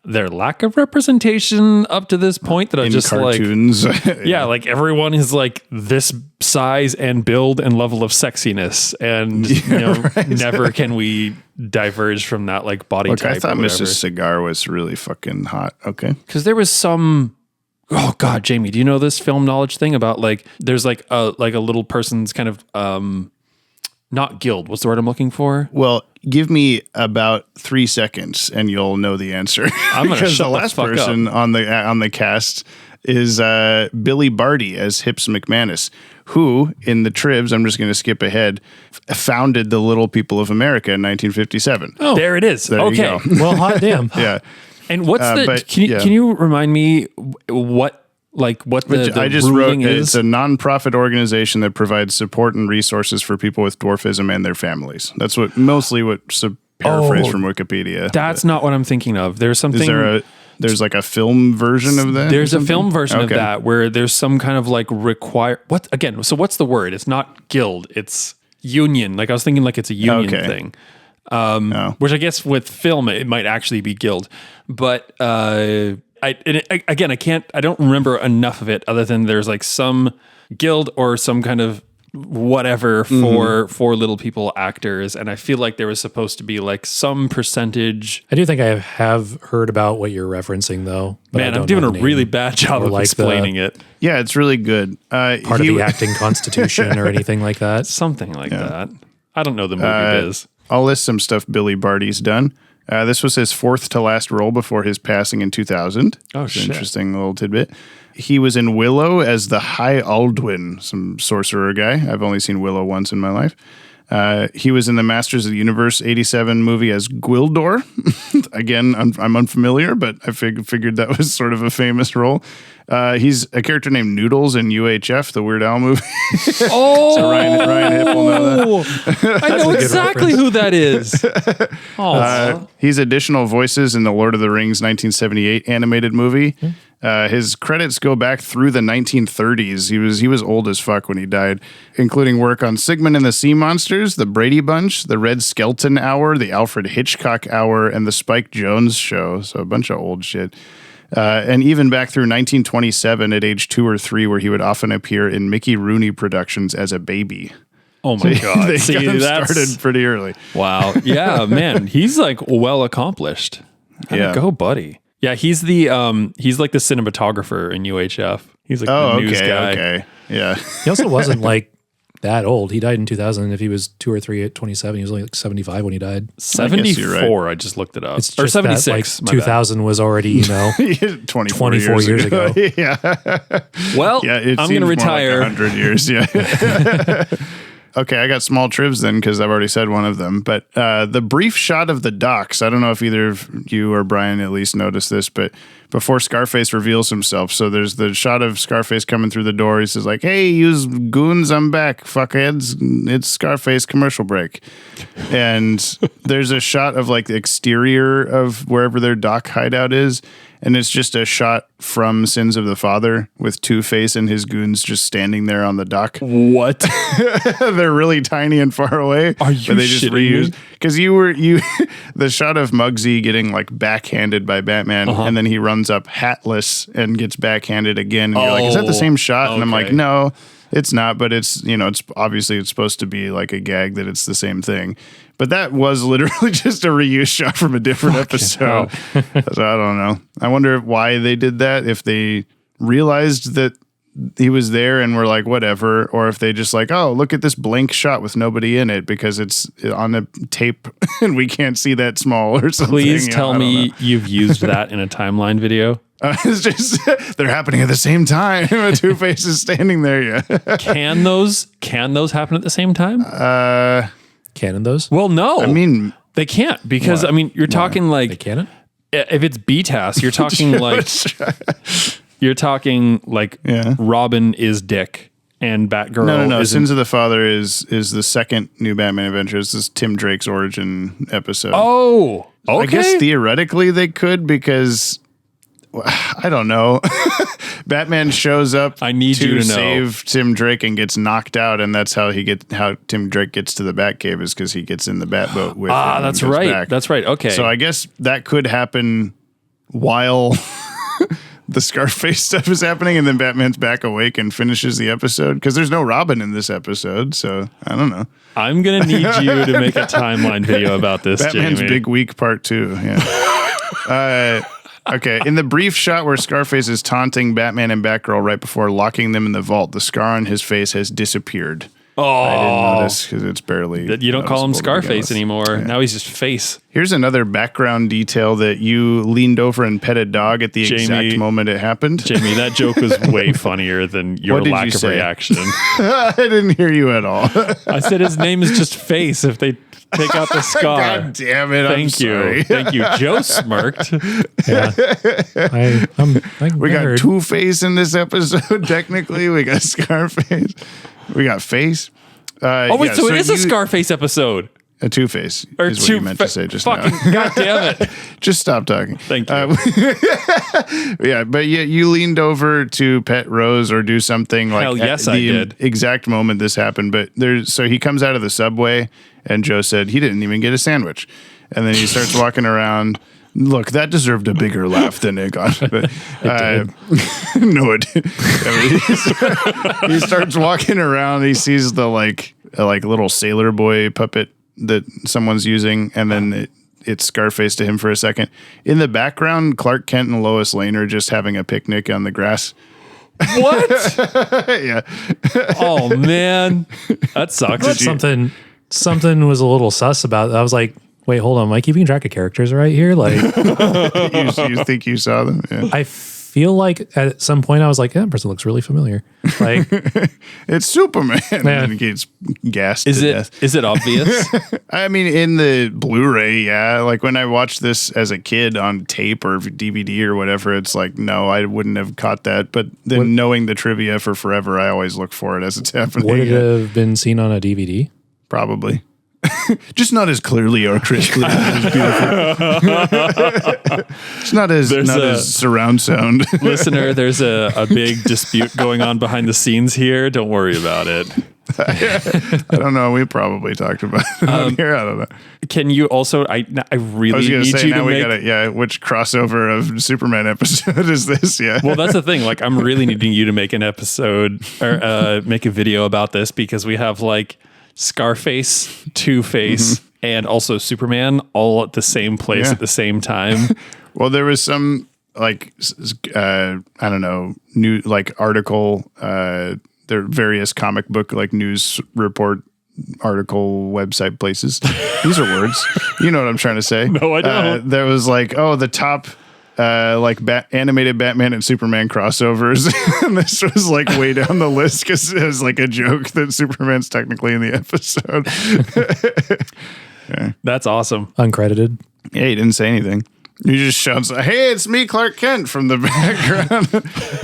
their lack of representation up to this point, that I just cartoons. like, yeah, like everyone is like this size and build and level of sexiness, and never can we diverge from that like body type. I thought Mrs. Cigar was really fucking hot. Okay, because there was some. Oh God, Jamie, do you know this film knowledge thing about like there's like a little person's kind of not guild. What's the word I'm looking for? Well, give me about 3 seconds and you'll know the answer. I'm going to shut the last fuck person up. on the cast is Billy Barty as Hips McManus, who in the tribs, I'm just going to skip ahead, founded the Little People of America in 1957. Oh, there it is. There you okay. go. Well, hot damn. Yeah. And what's but, can you remind me what the I just wrote ruling is? it's a nonprofit organization that provides support and resources for people with dwarfism and their families. That's mostly what paraphrase from Wikipedia. That's not what I'm thinking of. There's something. There's like a film version of that? There's a film version of that where there's some kind of like so what's the word? It's not guild, it's union. Like I was thinking like it's a union thing. Which I guess with film it might actually be guild. But I don't remember enough of it other than there's like some guild or some kind of whatever for little people actors, and I feel like there was supposed to be like some percentage. I do think I have heard about what you're referencing, though. But Man, I'm doing a really bad job of explaining it. Yeah, it's really good. Part of the acting constitution or anything like that. Something like that. I don't know the movie biz. I'll list some stuff Billy Barty's done. This was his fourth to last role before his passing in 2000. Oh, It's an shit. interesting little tidbit. He was in Willow as the High Aldwin, some sorcerer guy. I've only seen Willow once in my life. He was in the Masters of the Universe 87 movie as Gwildor. Again, I'm unfamiliar, but I figured that was sort of a famous role. He's a character named Noodles in UHF, the Weird Al movie. Oh, So Ryan Hipp will know that. I know exactly who that is. He's additional voices in the Lord of the Rings 1978 animated movie. His credits go back through the 1930s. He was old as fuck when he died, including work on Sigmund and the Sea Monsters, The Brady Bunch, The Red Skelton Hour, The Alfred Hitchcock Hour, and The Spike Jones Show. So a bunch of old shit. And even back through 1927 at age 2 or 3, where he would often appear in Mickey Rooney productions as a baby. Oh my God. They See, got him that's started pretty early. wow. Yeah, man, he's like well accomplished. Yeah. Go, buddy. Yeah, he's like the cinematographer in UHF. He's like Oh, the news guy. okay. Yeah. He also wasn't like that old. He died in 2000. If he was 2 or 3 at 27, he was only like 75 when he died. 74. right. I just looked it up. It's Or just that, 76. like, my bad. 2000 was already, 24 years ago. yeah. Well, Yeah, it I'm seems going to more retire. like 100 years. Yeah. Okay, I got small trivs then because I've already said one of them. But the brief shot of the docks, I don't know if either of you or Brian at least noticed this, but before Scarface reveals himself, so there's the shot of Scarface coming through the door. He says like, "Hey, you goons, I'm back, fuckheads. It's Scarface commercial break." And there's a shot of like the exterior of wherever their dock hideout is. And it's just a shot from Sins of the Father with Two-Face and his goons just standing there on the dock. What? They're really tiny and far away. Are you but they just shitting me? because the shot of Muggsy getting like backhanded by Batman, and then he runs up hatless and gets backhanded again. And you're like, is that the same shot? And I'm like, okay. no, it's not. But it's it's obviously it's supposed to be like a gag that it's the same thing. But that was literally just a reuse shot from a different episode. So I don't know. I wonder why they did that. If they realized that he was there and were like, whatever, or if they just like, oh, look at this blank shot with nobody in it because it's on a tape and we can't see that small or something. Please I tell don't me know. you've used that in a timeline video. It's just they're happening at the same time. Two-Face is standing there. Yeah. Can those happen at the same time? Canon those? Well, no. I mean, they can't because What? I mean, you're talking They like canon? if it's BTAS, you're talking like Yeah. Robin is Dick and Batgirl. no. isn't- Sins of the Father is the second new Batman Adventures. This is Tim Drake's origin episode. Oh, okay. I guess theoretically they could because I don't know. Batman shows up. I need to you to know. save Tim Drake and gets knocked out, and that's how Tim Drake gets to the Batcave is because he gets in the Batboat with him. and that's goes right. back. That's right. Okay. So I guess that could happen while the Scarface stuff is happening, and then Batman's back awake and finishes the episode because there's no Robin in this episode. So I don't know. I'm gonna need you to make a timeline video about this, Batman's Jamie. Big Week Part 2. Yeah. Okay. In the brief shot where Scarface is taunting Batman and Batgirl right before locking them in the vault, the scar on his face has disappeared. I didn't notice because it's barely. That you don't call him noticeable to begin Scarface with. anymore. Yeah. Now he's just face. Here's another background detail that you leaned over and pet a dog at the Jamie- exact moment it happened. Jamie, that joke was way funnier than your What did lack you of say? reaction. I didn't hear you at all. I said his name is just face if they take out the scar. God damn it. Thank you. Thank you. Joe smirked. Yeah. We got Two-Face in this episode, technically. We got Scarface. We got Face. Oh, wait, so it is a Scarface episode. A Two-Face Or is what you meant to say just fucking now. God damn it. Just stop talking. Thank you. Yeah, but you leaned over to pet Rose or do something like Hell yes, at I the did. exact moment this happened. But so he comes out of the subway and Joe said he didn't even get a sandwich. And then he starts walking around Look, that deserved a bigger laugh than it got. But, no, it didn't. I mean, he starts walking around. He sees the like little sailor boy puppet that someone's using, and then it's Scarface to him for a second. In the background, Clark Kent and Lois Lane are just having a picnic on the grass. What? Yeah. Oh man, that sucks. But something was a little sus about it. I was like, wait, hold on. Am I keeping track of characters right here? Like, you think you saw them? Yeah. I feel like at some point I was like, that person looks really familiar. Like, It's Superman. And he gets gassed to death. Is it obvious? I mean, in the Blu-ray, yeah. Like when I watched this as a kid on tape or DVD or whatever, it's like, no, I wouldn't have caught that. But then knowing the trivia for forever, I always look for it as it's happening. would it have been seen on a DVD? Probably. Just not as clearly or crisply. It's not as surround sound. Listener, there's a big dispute going on behind the scenes here. Don't worry about it. I don't know. We probably talked about it on here. I don't know. Can you also? I really I was going need to say you now to we make. got it. Yeah, which crossover of Superman episode is this? Yeah. Well, that's the thing. Like, I'm really needing you to make an episode or make a video about this because we have like Scarface, Two-Face, and also Superman all at the same place at the same time. Well, there was some like I don't know, new like article. There are various comic book like news report article website places. These are words. You know what I'm trying to say? No, I don't. There was like, the top like animated Batman and Superman crossovers. And this was like way down the list because it was like a joke that Superman's technically in the episode. That's awesome. Uncredited. Yeah, he didn't say anything. He just shouts, "Hey, it's me, Clark Kent," from the background.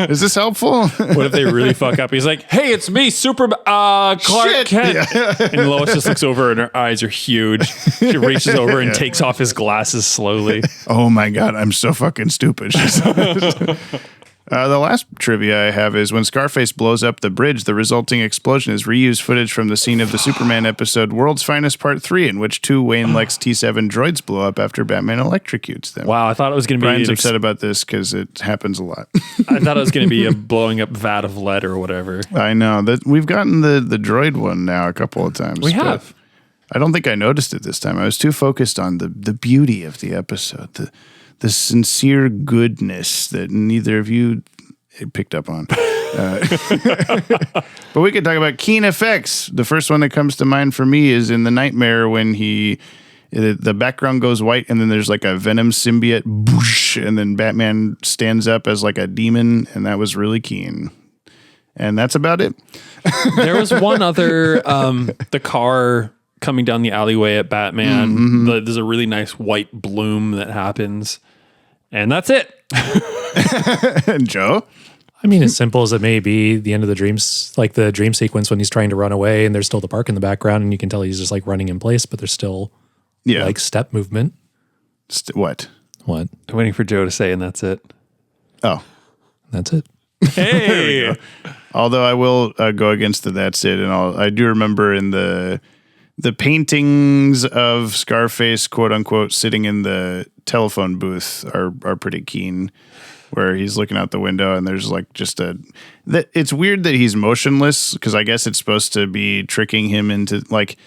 Is this helpful? What if they really fuck up? He's like, "Hey, it's me, Clark Shit. Kent." Yeah. And Lois just looks over and her eyes are huge. She reaches over and takes off his glasses slowly. Oh my God, I'm so fucking stupid. She says. The last trivia I have is when Scarface blows up the bridge, the resulting explosion is reused footage from the scene of the Superman episode World's Finest Part 3, in which two Wayne Lex T7 droids blow up after Batman electrocutes them. Wow, I thought it was going to be... Brian's upset about this because it happens a lot. I thought it was going to be a blowing up vat of lead or whatever. I know. That we've gotten the droid one now a couple of times. We have. I don't think I noticed it this time. I was too focused on the beauty of the episode, the sincere goodness that neither of you picked up on. But we could talk about keen effects. The first one that comes to mind for me is in The Nightmare when the background goes white and then there's like a Venom symbiote, boosh, and then Batman stands up as like a demon, and that was really keen. And that's about it. There was one other, the car coming down the alleyway at Batman. There's a really nice white bloom that happens. And that's it. And Joe? I mean, as simple as it may be, the end of the dreams, like the dream sequence when he's trying to run away and there's still the park in the background and you can tell he's just like running in place, but there's still like step movement. What? What? I'm waiting for Joe to say, and that's it. Oh. That's it. Hey! Although I will go against the that's it. And I do remember in the paintings of Scarface, quote unquote, sitting in the telephone booth are pretty keen, where he's looking out the window and there's like just it's weird that he's motionless because I guess it's supposed to be tricking him into like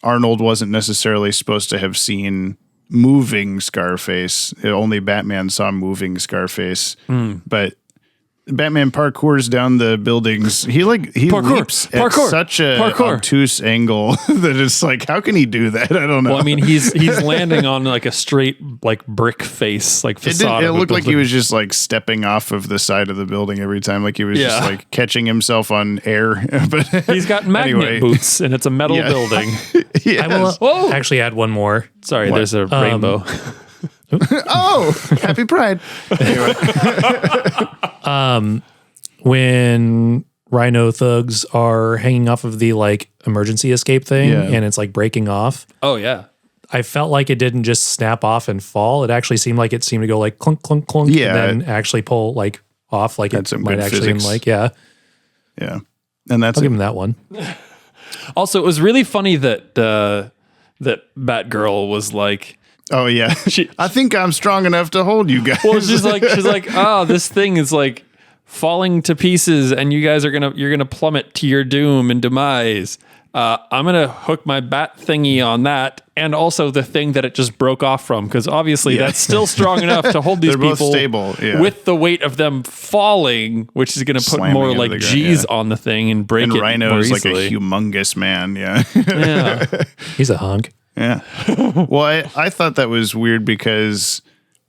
Arnold wasn't necessarily supposed to have seen moving Scarface. Only Batman saw moving Scarface, but Batman parkours down the buildings. He leaps at such a obtuse angle that it's like, how can he do that? I don't know. Well, I mean, he's landing on like a straight like brick face, like facade. It looked like he was just like stepping off of the side of the building every time, like he was just like catching himself on air. But he's got magnet boots, and it's a metal building. Yes. I will actually add one more. Sorry, there's a rainbow. Oh, happy Pride. Anyway. When Rhino thugs are hanging off of the like emergency escape thing and it's like breaking off. Oh yeah. I felt like it didn't just snap off and fall. It actually seemed like it seemed to go like clunk, clunk, clunk, and then actually pull like off like it might actually like, yeah. And that's I'll give him that one. Also, it was really funny that that Batgirl was like, Oh yeah. I think I'm strong enough to hold you guys. Well, she's like, oh, this thing is like falling to pieces, and you're gonna plummet to your doom and demise. I'm gonna hook my bat thingy on that, and also the thing that it just broke off from, because obviously that's still strong enough to hold these They're people both stable, with the weight of them falling, which is gonna put Slamming more into like the ground, G's on the thing and break and it. Rhino more is like easily. a humongous man. Yeah. Yeah. He's a hunk. Yeah. Well, I thought that was weird because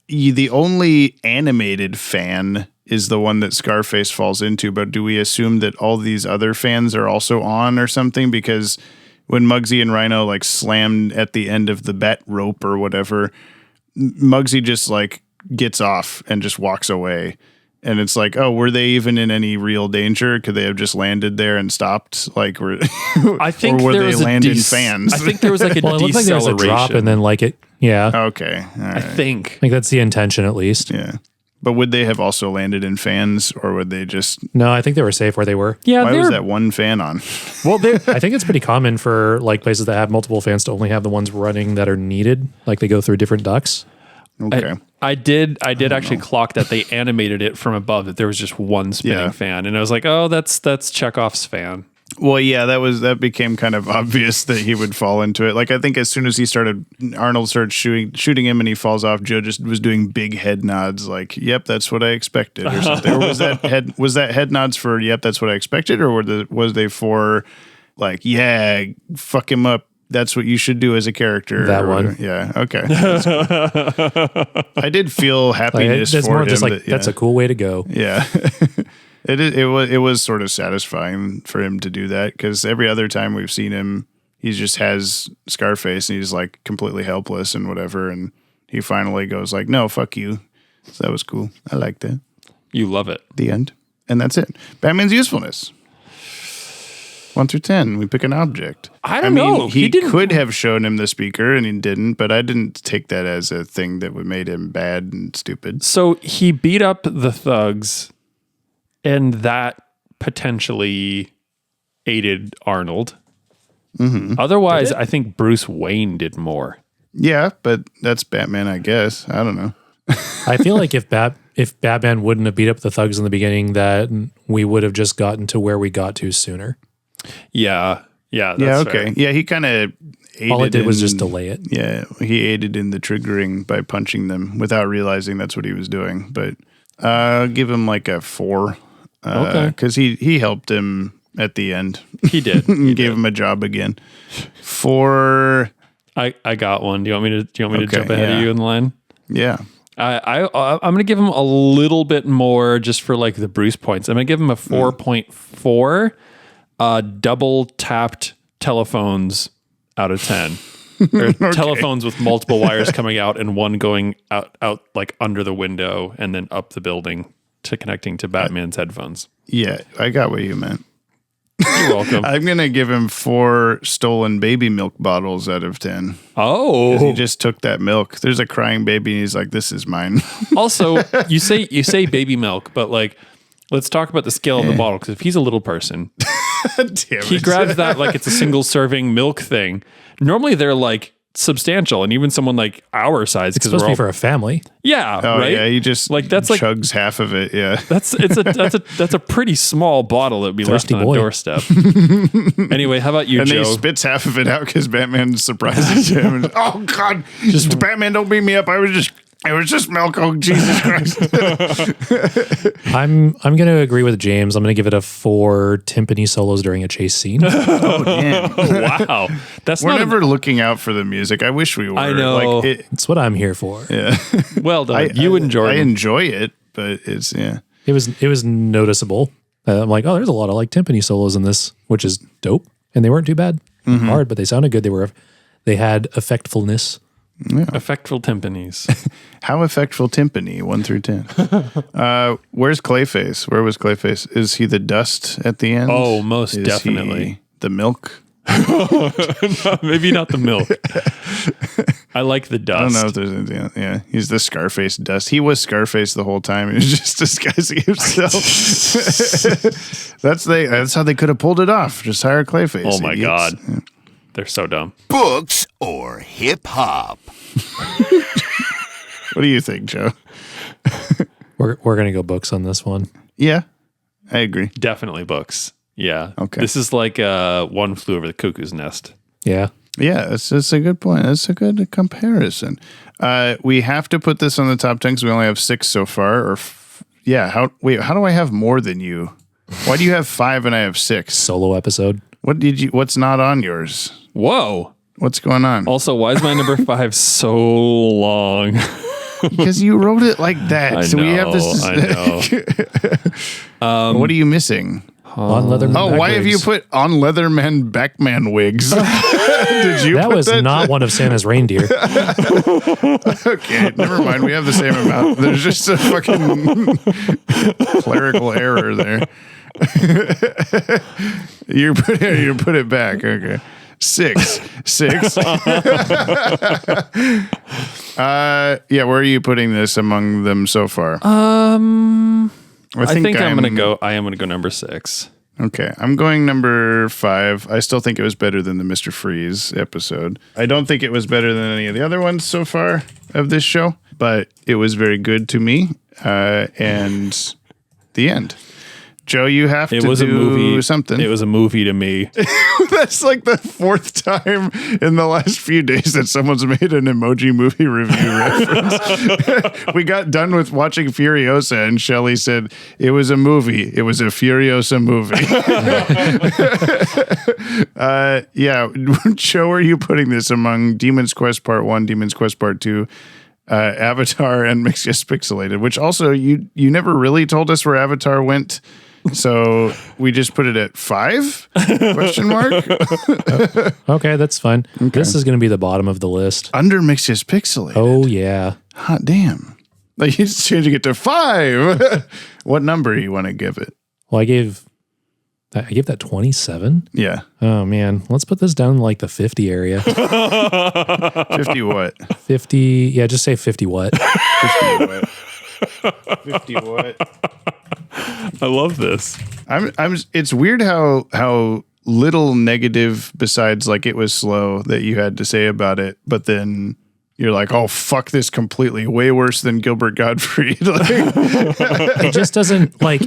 the only animated fan is the one that Scarface falls into. But do we assume that all these other fans are also on or something? Because when Muggsy and Rhino like slammed at the end of the bat rope or whatever, Muggsy just like gets off and just walks away. And it's like, oh, were they even in any real danger? Could they have just landed there and stopped? Like, I think or were there they was landing fans? I think there was like a Well, it looked like there was a drop and then like it. Yeah. Okay. All right. I think. I think that's the intention at least. Yeah. But would they have also landed in fans, or would they just... No, I think they were safe where they were. Yeah, Why was that one fan on? Well, I think it's pretty common for like places that have multiple fans to only have the ones running that are needed. Like they go through different ducts. Okay. I did actually clock that they animated it from above, that there was just one spinning fan, and I was like, oh, that's Chekhov's fan. Well, yeah, that became kind of obvious that he would fall into it. Like, I think as soon as Arnold started shooting him and he falls off, Joe just was doing big head nods like, yep, that's what I expected, or something. Or was that head nods for, yep, that's what I expected, or was they for like, yeah, fuck him up, that's what you should do as a character? That one. Yeah, okay. Cool. I did feel happiness That's for more him. just like, that's a cool way to go. Yeah. It was sort of satisfying for him to do that, because every other time we've seen him, he just has Scarface and he's like completely helpless and whatever, and he finally goes like, no, fuck you. So that was cool. I liked that. You love it. The end. And that's it. Batman's usefulness. 1 through 10. We pick an object. I don't know. He didn't. could have shown him the speaker and he didn't, but I didn't take that as a thing that would made him bad and stupid. So he beat up the thugs, and that potentially aided Arnold. Mm-hmm. Otherwise, I think Bruce Wayne did more. Yeah, but that's Batman, I guess. I don't know. I feel like if Batman wouldn't have beat up the thugs in the beginning, that we would have just gotten to where we got to sooner. Yeah. That's okay. fair. Yeah, he kind of aided. All it did was just delay it. Yeah, he aided in the triggering by punching them without realizing that's what he was doing. But I'll give him like a 4. Okay. Because he helped him at the end. He did. He gave him a job again. 4. I got one. Do you want me to Okay, jump ahead of you in the line? Yeah. I'm going to give him a little bit more just for like the Bruce points. I'm going to give him a 4.4 double tapped telephones out of 10. Or telephones with multiple wires coming out and one going out like under the window and then up the building to connecting to Batman's headphones. Yeah, I got what you meant. You're welcome. I'm going to give him 4 stolen baby milk bottles out of 10. Oh. He just took that milk. There's a crying baby and he's like, this is mine. Also, you say baby milk, but like, let's talk about the scale of the bottle, because if he's a little person, Damn he it. grabs that like it's a single serving milk thing. Normally they're like substantial, and even someone like our size, It's because supposed we're to all be for a family. yeah, Oh, right. yeah, he just Like, that's like- chugs half of it. Yeah. That's a pretty small bottle that would be Thirsty left on boy. a doorstep. Anyway, how about you, And then Joe? he spits half of it out because Batman surprises him. And, oh God! Just Batman, don't beat me up. It was just milk. Oh Jesus Christ! I'm going to agree with James. I'm going to give it a 4 timpani solos during a chase scene. Oh damn! Wow, that's We're not never looking out for the music. I wish we were. I know. Like, That's what I'm here for. yeah. well done. You and Jordan. I enjoy it, but it's It was noticeable. I'm like, oh, there's a lot of like timpani solos in this, which is dope, and they weren't too bad. Hard, but they sounded good. They had effectfulness. Effectful timpanis. How effectful timpani 1 through 10. Where's Clayface? Where was Clayface? Is he the dust at the end? Oh, most Is definitely. he the milk? Maybe not the milk. I like the dust. I don't know if there's anything else. Yeah, he's the Scarface dust. He was Scarface the whole time. He was just disguising himself. That's how they could have pulled it off. Just hire Clayface. Oh my idiots. God. They're so dumb. Books or hip hop? What do you think, Joe? We're gonna go books on this one. Yeah, I agree. Definitely books. Yeah. Okay. This is like One Flew Over the Cuckoo's Nest. Yeah. Yeah, that's a good point. That's a good comparison. We have to put this on the top 10 because we only have 6 so far. How do I have more than you? Why do you have 5 and I have 6? Solo episode. What's not on yours? Whoa. What's going on? Also, why is my number 5 so long? Because you wrote it like that. I So we have this. I know. What are you missing? On Leatherman. Oh, why have you put on Leatherman Backman wigs? Did you? That put was that? not one of Santa's reindeer. Okay, never mind. We have the same amount. There's just a fucking clerical error there. You put it back. Okay. 6. Yeah, where are you putting this among them so far? I think I am gonna go number 6. Okay, I'm going number 5. I still think it was better than the Mr. Freeze episode. I don't think it was better than any of the other ones so far of this show, but it was very good to me. And the end. Joe, you have to do a movie. something. It was a movie to me. That's like the 4th time in the last few days that someone's made an emoji movie review reference. We got done with watching Furiosa and Shelley said, it was a movie. It was a Furiosa movie. Yeah. Joe, are you putting this among Demon's Quest Part 1, Demon's Quest Part 2, Avatar, and Mixed Yes Pixelated, which also you never really told us where Avatar went. So we just put it at 5? Question mark. Okay, that's fine. Okay. This is going to be the bottom of the list. Under Mixed Yes Pixelated. Oh, yeah. Hot damn. Like you're just changing it to 5. What number do you want to give it? Well, I gave that 27. Yeah. Oh, man. Let's put this down in like the 50 area. 50 what? 50. Yeah, just say 50 what? 50 what? 50 what? I love this. It's weird how little negative besides like it was slow that you had to say about it, but then you're like, oh fuck this completely, way worse than Gilbert Gottfried. Like, it just doesn't like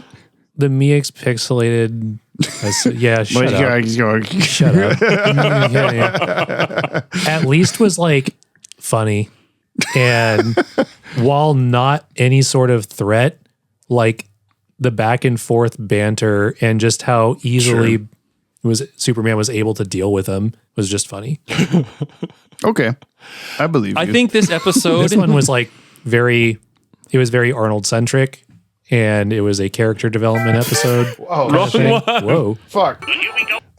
the MX Pixelated. Shut up. Yeah. At least was like funny, and while not any sort of threat, like the back and forth banter and just how easily Superman was able to deal with him was just funny. Okay, I believe you. I think this episode, this one was like very Arnold centric, and it was a character development episode. Whoa. Fuck.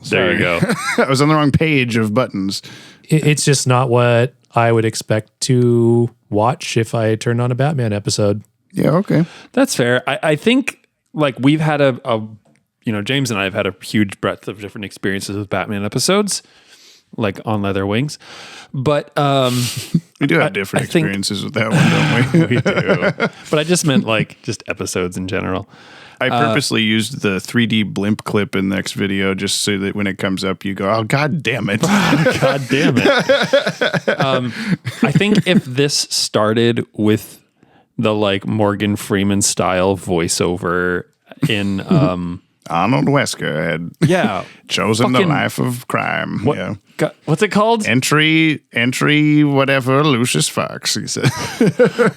There you go. I was on the wrong page of buttons. It's just not what I would expect to watch if I turned on a Batman episode. Yeah, okay. That's fair. I think like we've had James and I have had a huge breadth of different experiences with Batman episodes, like on Leather Wings. But we do have different experiences with that one, don't we? We do. But I just meant like just episodes in general. I purposely used the 3D blimp clip in the next video just so that when it comes up, you go, oh, God damn it. God damn it. I think if this started with the like Morgan Freeman style voiceover in Arnold Wesker had chosen the life of crime. What's it called? Entry, whatever, Lucius Fox, he said.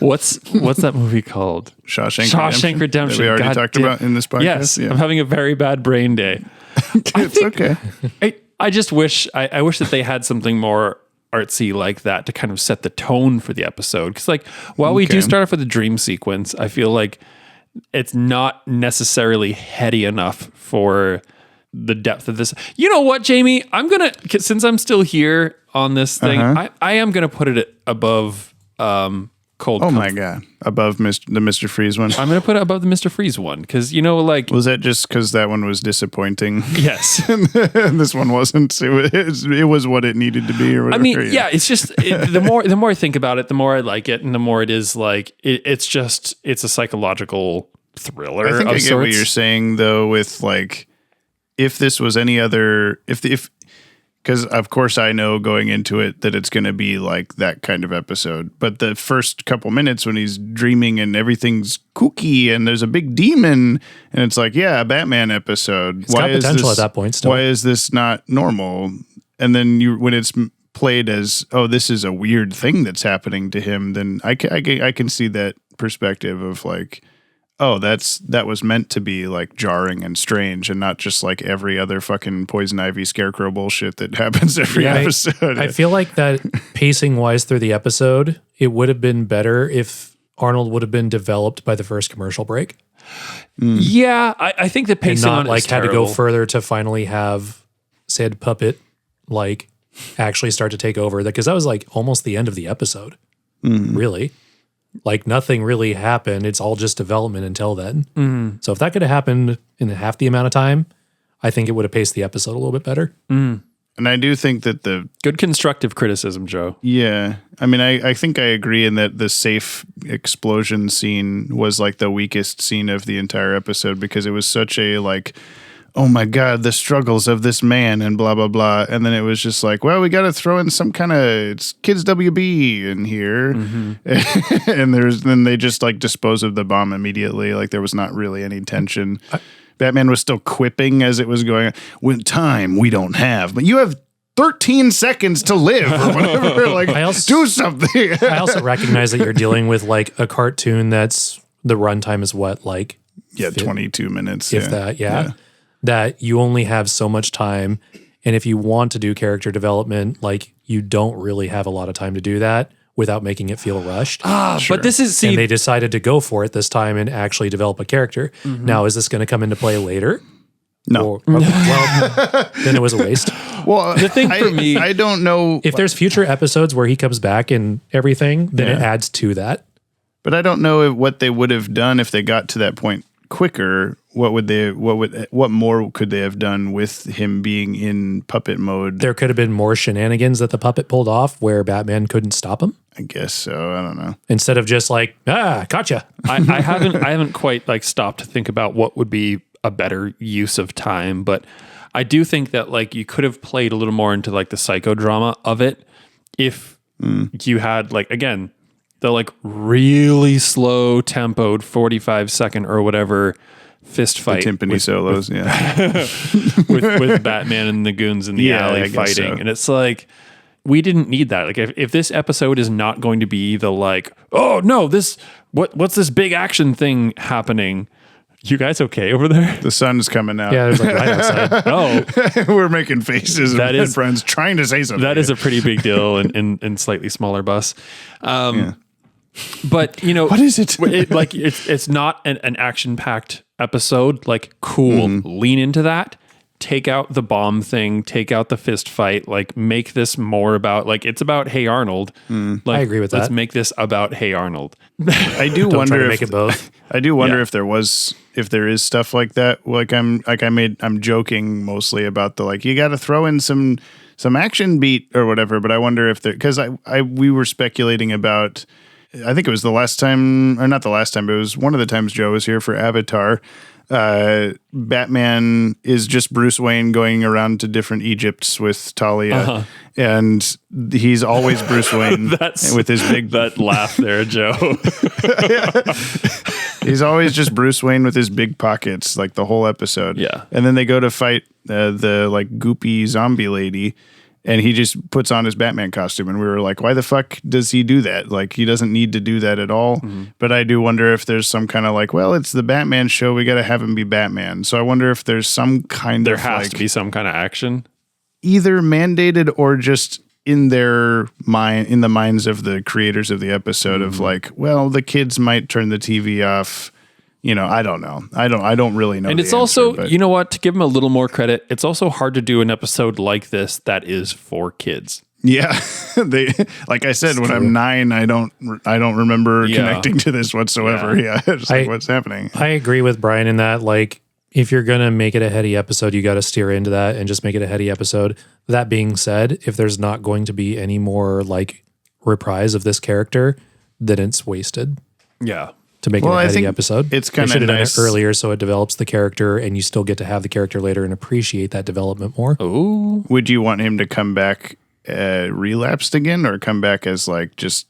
What's that movie called? Shawshank Redemption. That we already talked about in this podcast. Yes, I'm having a very bad brain day. It's okay. I just wish, I wish that they had something more artsy like that to kind of set the tone for the episode. Because like, while we do start off with a dream sequence, I feel like it's not necessarily heady enough for the depth of this. You know what, Jamie? Since I'm still here on this thing, I am gonna put it above Cold. Oh my God, above the Mr. Freeze one. I'm gonna put it above the Mr. Freeze one because like, was that just because that one was disappointing? Yes, and this one wasn't. It was what it needed to be, or whatever. I mean, yeah, it's just the more I think about it, the more I like it, and the more it is like it's a psychological thriller. I think I get sorts. what you're saying though, with like if this was any other, because Because, of course, I know going into it that it's going to be like that kind of episode. But the first couple minutes when he's dreaming and everything's kooky and there's a big demon and it's like, yeah, a Batman episode. It's got potential at that point still. Why is this not normal? And then when it's played as, oh, this is a weird thing that's happening to him, then I can see that perspective of like, oh, that was meant to be like jarring and strange and not just like every other fucking Poison Ivy Scarecrow bullshit that happens every episode. I feel like that pacing wise through the episode, it would have been better if Arnold would have been developed by the first commercial break. Yeah, I think the pacing and not on it like is had to terrible. go further to finally have said puppet like actually start to take over, because that was like almost the end of the episode. Really. Like nothing really happened. It's all just development until then. So if that could have happened in half the amount of time, I think it would have paced the episode a little bit better. And I do think that Good constructive criticism, Joe. yeah, I mean, I think I agree in that the safe explosion scene was like the weakest scene of the entire episode because it was such a like, oh my God, the struggles of this man and blah, blah, blah. And then it was just like, well, we got to throw in some kind of, it's Kids WB in here. And then they just like dispose of the bomb immediately. Like there was not really any tension. Batman was still quipping as it was going, with time we don't have, but you have 13 seconds to live or whatever. Like, do something. I also recognize that you're dealing with like a cartoon that's the runtime is what, like 22 minutes. if that, that you only have so much time. And if you want to do character development, like you don't really have a lot of time to do that without making it feel rushed. But this is, and they decided to go for it this time and actually develop a character. Now, is this going to come into play later? No. Well, then it was a waste. Well, the thing for me, I don't know. If there's future episodes where he comes back and everything, then it adds to that. But I don't know what they would have done if they got to that point quicker. What more could they have done with him being in puppet mode? There could have been more shenanigans that the puppet pulled off where Batman couldn't stop him. I guess so. I don't know. Instead of just like, gotcha. I haven't quite like stopped to think about what would be a better use of time, but I do think that like you could have played a little more into like the psychodrama of it if you had like, again, the like really slow tempoed 45-second or whatever fist fight. The timpani solos, with Batman and the goons in the alley fighting. So. And it's like, we didn't need that. Like if this episode is not going to be the like, oh no, what's this big action thing happening? You guys okay over there? The sun's coming out. Yeah, there's like light outside. Oh, we're making faces. That is friends trying to say something. That is a pretty big deal in slightly smaller bus. But you know, what is it? It's not an action packed episode. Like, cool, lean into that. Take out the bomb thing. Take out the fist fight. Like, make this more about like it's about Hey Arnold. Like, I agree with that. Let's make this about Hey Arnold. I do wonder if make it both. I do wonder if there is stuff like that. I'm joking mostly about the like you got to throw in some action beat or whatever. But I wonder if because we were speculating about. I think it was the last time, or not the last time, but it was one of the times Joe was here for Avatar. Batman is just Bruce Wayne going around to different Egypts with Talia, and he's always Bruce Wayne with his big that laugh there, Joe. He's always just Bruce Wayne with his big pockets, like the whole episode. Yeah, and then they go to fight the like goopy zombie lady. And he just puts on his Batman costume. And we were like, why the fuck does he do that? Like, he doesn't need to do that at all. But I do wonder if there's some kind of like, well, it's the Batman show. We got to have him be Batman. So I wonder if there's some kind there of has like, to be some kind of action. Either mandated or just in their mind, in the minds of the creators of the episode of like, well, the kids might turn the TV off. You know, I don't know. I don't really know. And it's also, you know what, to give them a little more credit, it's also hard to do an episode like this that is for kids. Yeah. They, like I said, when I'm 9, I don't remember connecting to this whatsoever. Yeah. It's like, what's happening? I agree with Brian in that, like, if you're going to make it a heady episode, you got to steer into that and just make it a heady episode. That being said, if there's not going to be any more like reprise of this character, then it's wasted. Yeah. to make it a I heady think episode. it's They kind should of have done nice. it earlier so it develops the character and you still get to have the character later and appreciate that development more. Ooh. Would you want him to come back relapsed again, or come back as like just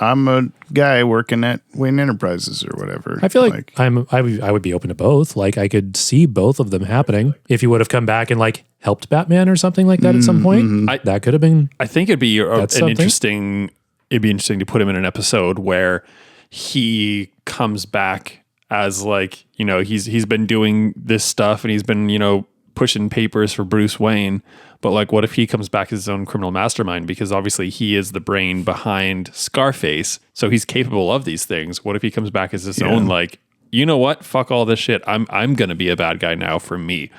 I'm a guy working at Wayne Enterprises or whatever? I feel like I would be open to both. Like I could see both of them happening. If you would have come back and like helped Batman or something like that at some point, that could have been. I think it'd be something. interesting to put him in an episode where he comes back as like, you know, he's been doing this stuff and he's been, you know, pushing papers for Bruce Wayne. But like, what if he comes back as his own criminal mastermind? Because obviously he is the brain behind Scarface. So he's capable of these things. What if he comes back as his own, like, you know what? Fuck all this shit. I'm going to be a bad guy now for me.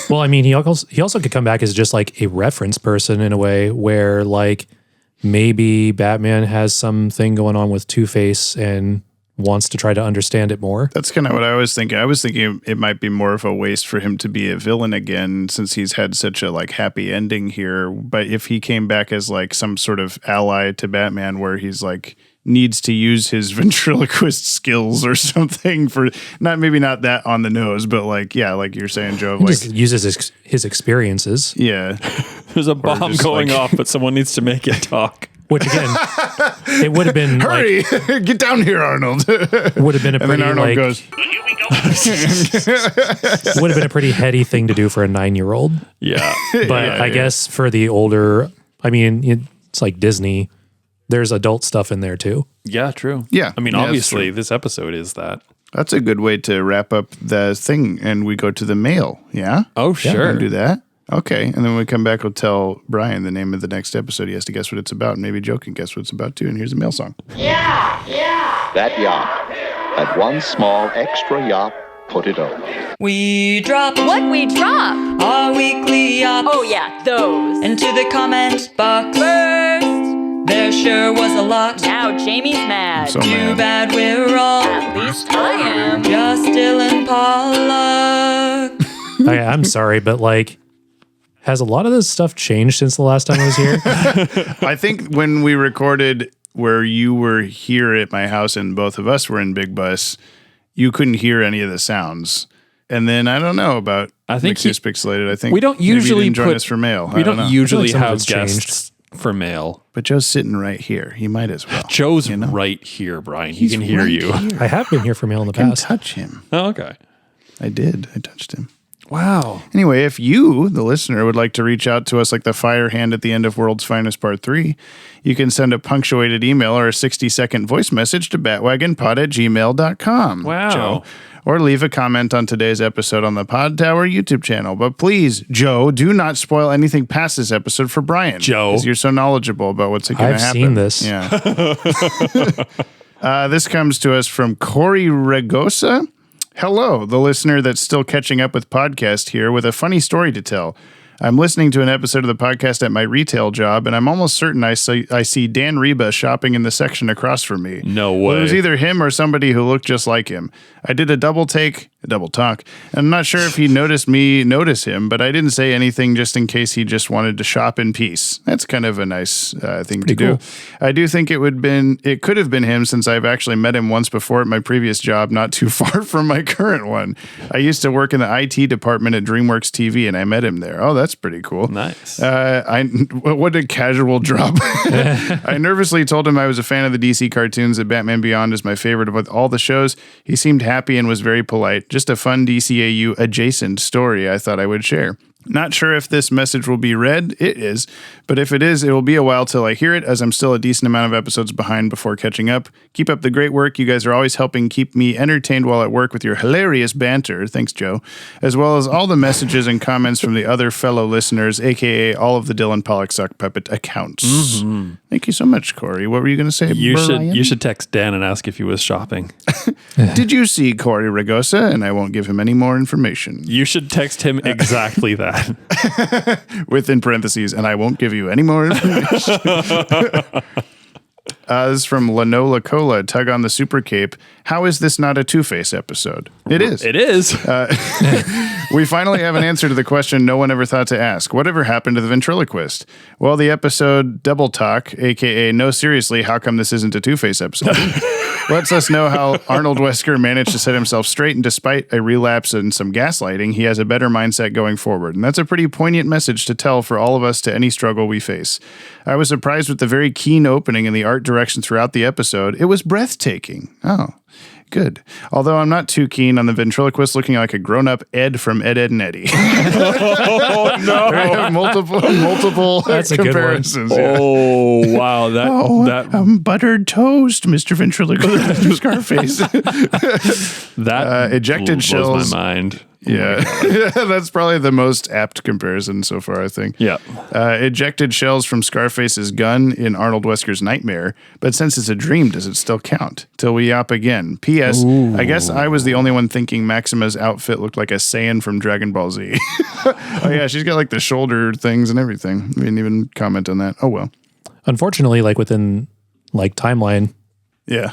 Well, I mean, he also could come back as just like a reference person in a way where like maybe Batman has something going on with Two-Face and wants to try to understand it more. That's kind of what I was thinking. I was thinking it might be more of a waste for him to be a villain again, since he's had such a like happy ending here. But if he came back as like some sort of ally to Batman, where he's like needs to use his ventriloquist skills or something for maybe not that on the nose, but like, yeah, like you're saying, Joe, He like just uses his experiences, yeah, There's a bomb just going like- off, but someone needs to make it talk. which again, it would have been hurry, get down here, Arnold. would have been a And then pretty Arnold like goes, would have been a pretty heady thing to do for a 9-year-old. Yeah. But I guess for the older, I mean, it's like Disney. There's adult stuff in there too. Yeah, true. Yeah. I mean, Yeah, that's obviously true. this episode is that. that's a good way to wrap up the thing, and we go to the mail. Yeah. Oh, sure. Wanna do that. Okay, and then when we come back, we'll tell Brian the name of the next episode. He has to guess what it's about, and maybe Joe can guess what it's about too. And here's a mail song. That yacht, that one small extra yacht, put it over. We drop What we drop? our weekly yachts Oh yeah, those. into the comment box. First, There sure was a lot. now Jamie's mad. So Too mad. bad we're all At least I am. just Dylan Pollock. I'm sorry, but like, has a lot of this stuff changed since the last time I was here? I think when we recorded where you were here at my house and both of us were in Big Bus, you couldn't hear any of the sounds. And then I don't know about I think Mixes Pixelated. I think we don't maybe you usually didn't join put- us for mail. We I don't don't know. usually some of have it's changed. guests for mail. But Joe's sitting right here. He might as well. Joe's right here, Brian. He He's can hear right you. here. I have been here for mail in the I can past. touch him. Oh, okay. I did. I touched him. Wow. Anyway, if you, the listener, would like to reach out to us like the fire hand at the end of World's Finest Part 3, you can send a punctuated email or a 60-second voice message to batwagonpod@gmail.com. Wow. Joe. Or leave a comment on today's episode on the Podtower YouTube channel. But please, Joe, do not spoil anything past this episode for Brian. Joe. Because you're so knowledgeable about what's going to I've happen. seen this. Yeah. This comes to us from Corey Regosa. Hello, the listener that's still catching up with podcast here with a funny story to tell. I'm listening to an episode of the podcast at my retail job, and I'm almost certain I see Dan Reba shopping in the section across from me. No Well, it was way. either him or somebody who looked just like him. I did a double talk. I'm not sure if he noticed me notice him, but I didn't say anything just in case he just wanted to shop in peace. That's kind of a nice thing to do. cool. I do think it could have been him, since I've actually met him once before at my previous job, not too far from my current one. I used to work in the IT department at DreamWorks TV, and I met him there. Oh, that's pretty cool. Nice. What a casual drop. I nervously told him I was a fan of the DC cartoons, that Batman Beyond is my favorite of all the shows. He seemed happy and was very polite. Just a fun DCAU adjacent story I thought I would share. Not sure if this message will be read. It is. But if it is, it will be a while till I hear it, as I'm still a decent amount of episodes behind before catching up. Keep up the great work. You guys are always helping keep me entertained while at work with your hilarious banter. Thanks, Joe. As well as all the messages and comments from the other fellow listeners, a.k.a. all of the Dylan Pollock Sock Puppet accounts. Thank you so much, Corey. What were you going to say, Brian? You should text Dan and ask if he was shopping. Did you see Corey Regosa? And I won't give him any more information. You should text him exactly that. Within parentheses, and I won't give you any more information. This is from Lanola Cola, Tug on the Super Cape. How is this not a Two-Face episode? It is. It is. We finally have an answer to the question no one ever thought to ask. Whatever happened to the ventriloquist? Well, the episode Double Talk, a.k.a. No Seriously, How Come This Isn't a Two-Face episode? lets us know how Arnold Wesker managed to set himself straight, and despite a relapse and some gaslighting, he has a better mindset going forward. And that's a pretty poignant message to tell for all of us to any struggle we face. I was surprised with the very keen opening and the art direction throughout the episode. It was breathtaking. Oh, good. Although I'm not too keen on the ventriloquist looking like a grown-up Ed from Ed, Edd and Eddy. Oh, no. multiple That's a good one. comparisons. Yeah. Oh, wow. That Buttered toast, Mr. Ventriloquist, Mr. Scarface. that ejected blows shells. my mind. Yeah, that's probably the most apt comparison so far, I think. Yeah. Ejected shells from Scarface's gun in Arnold Wesker's Nightmare, but since it's a dream, does it still count? Till we yop again. P.S. I guess I was the only one thinking Maxima's outfit looked like a Saiyan from Dragon Ball Z. Oh yeah, she's got like the shoulder things and everything. We didn't even comment on that. Oh well. Unfortunately, like within like timeline, Yeah.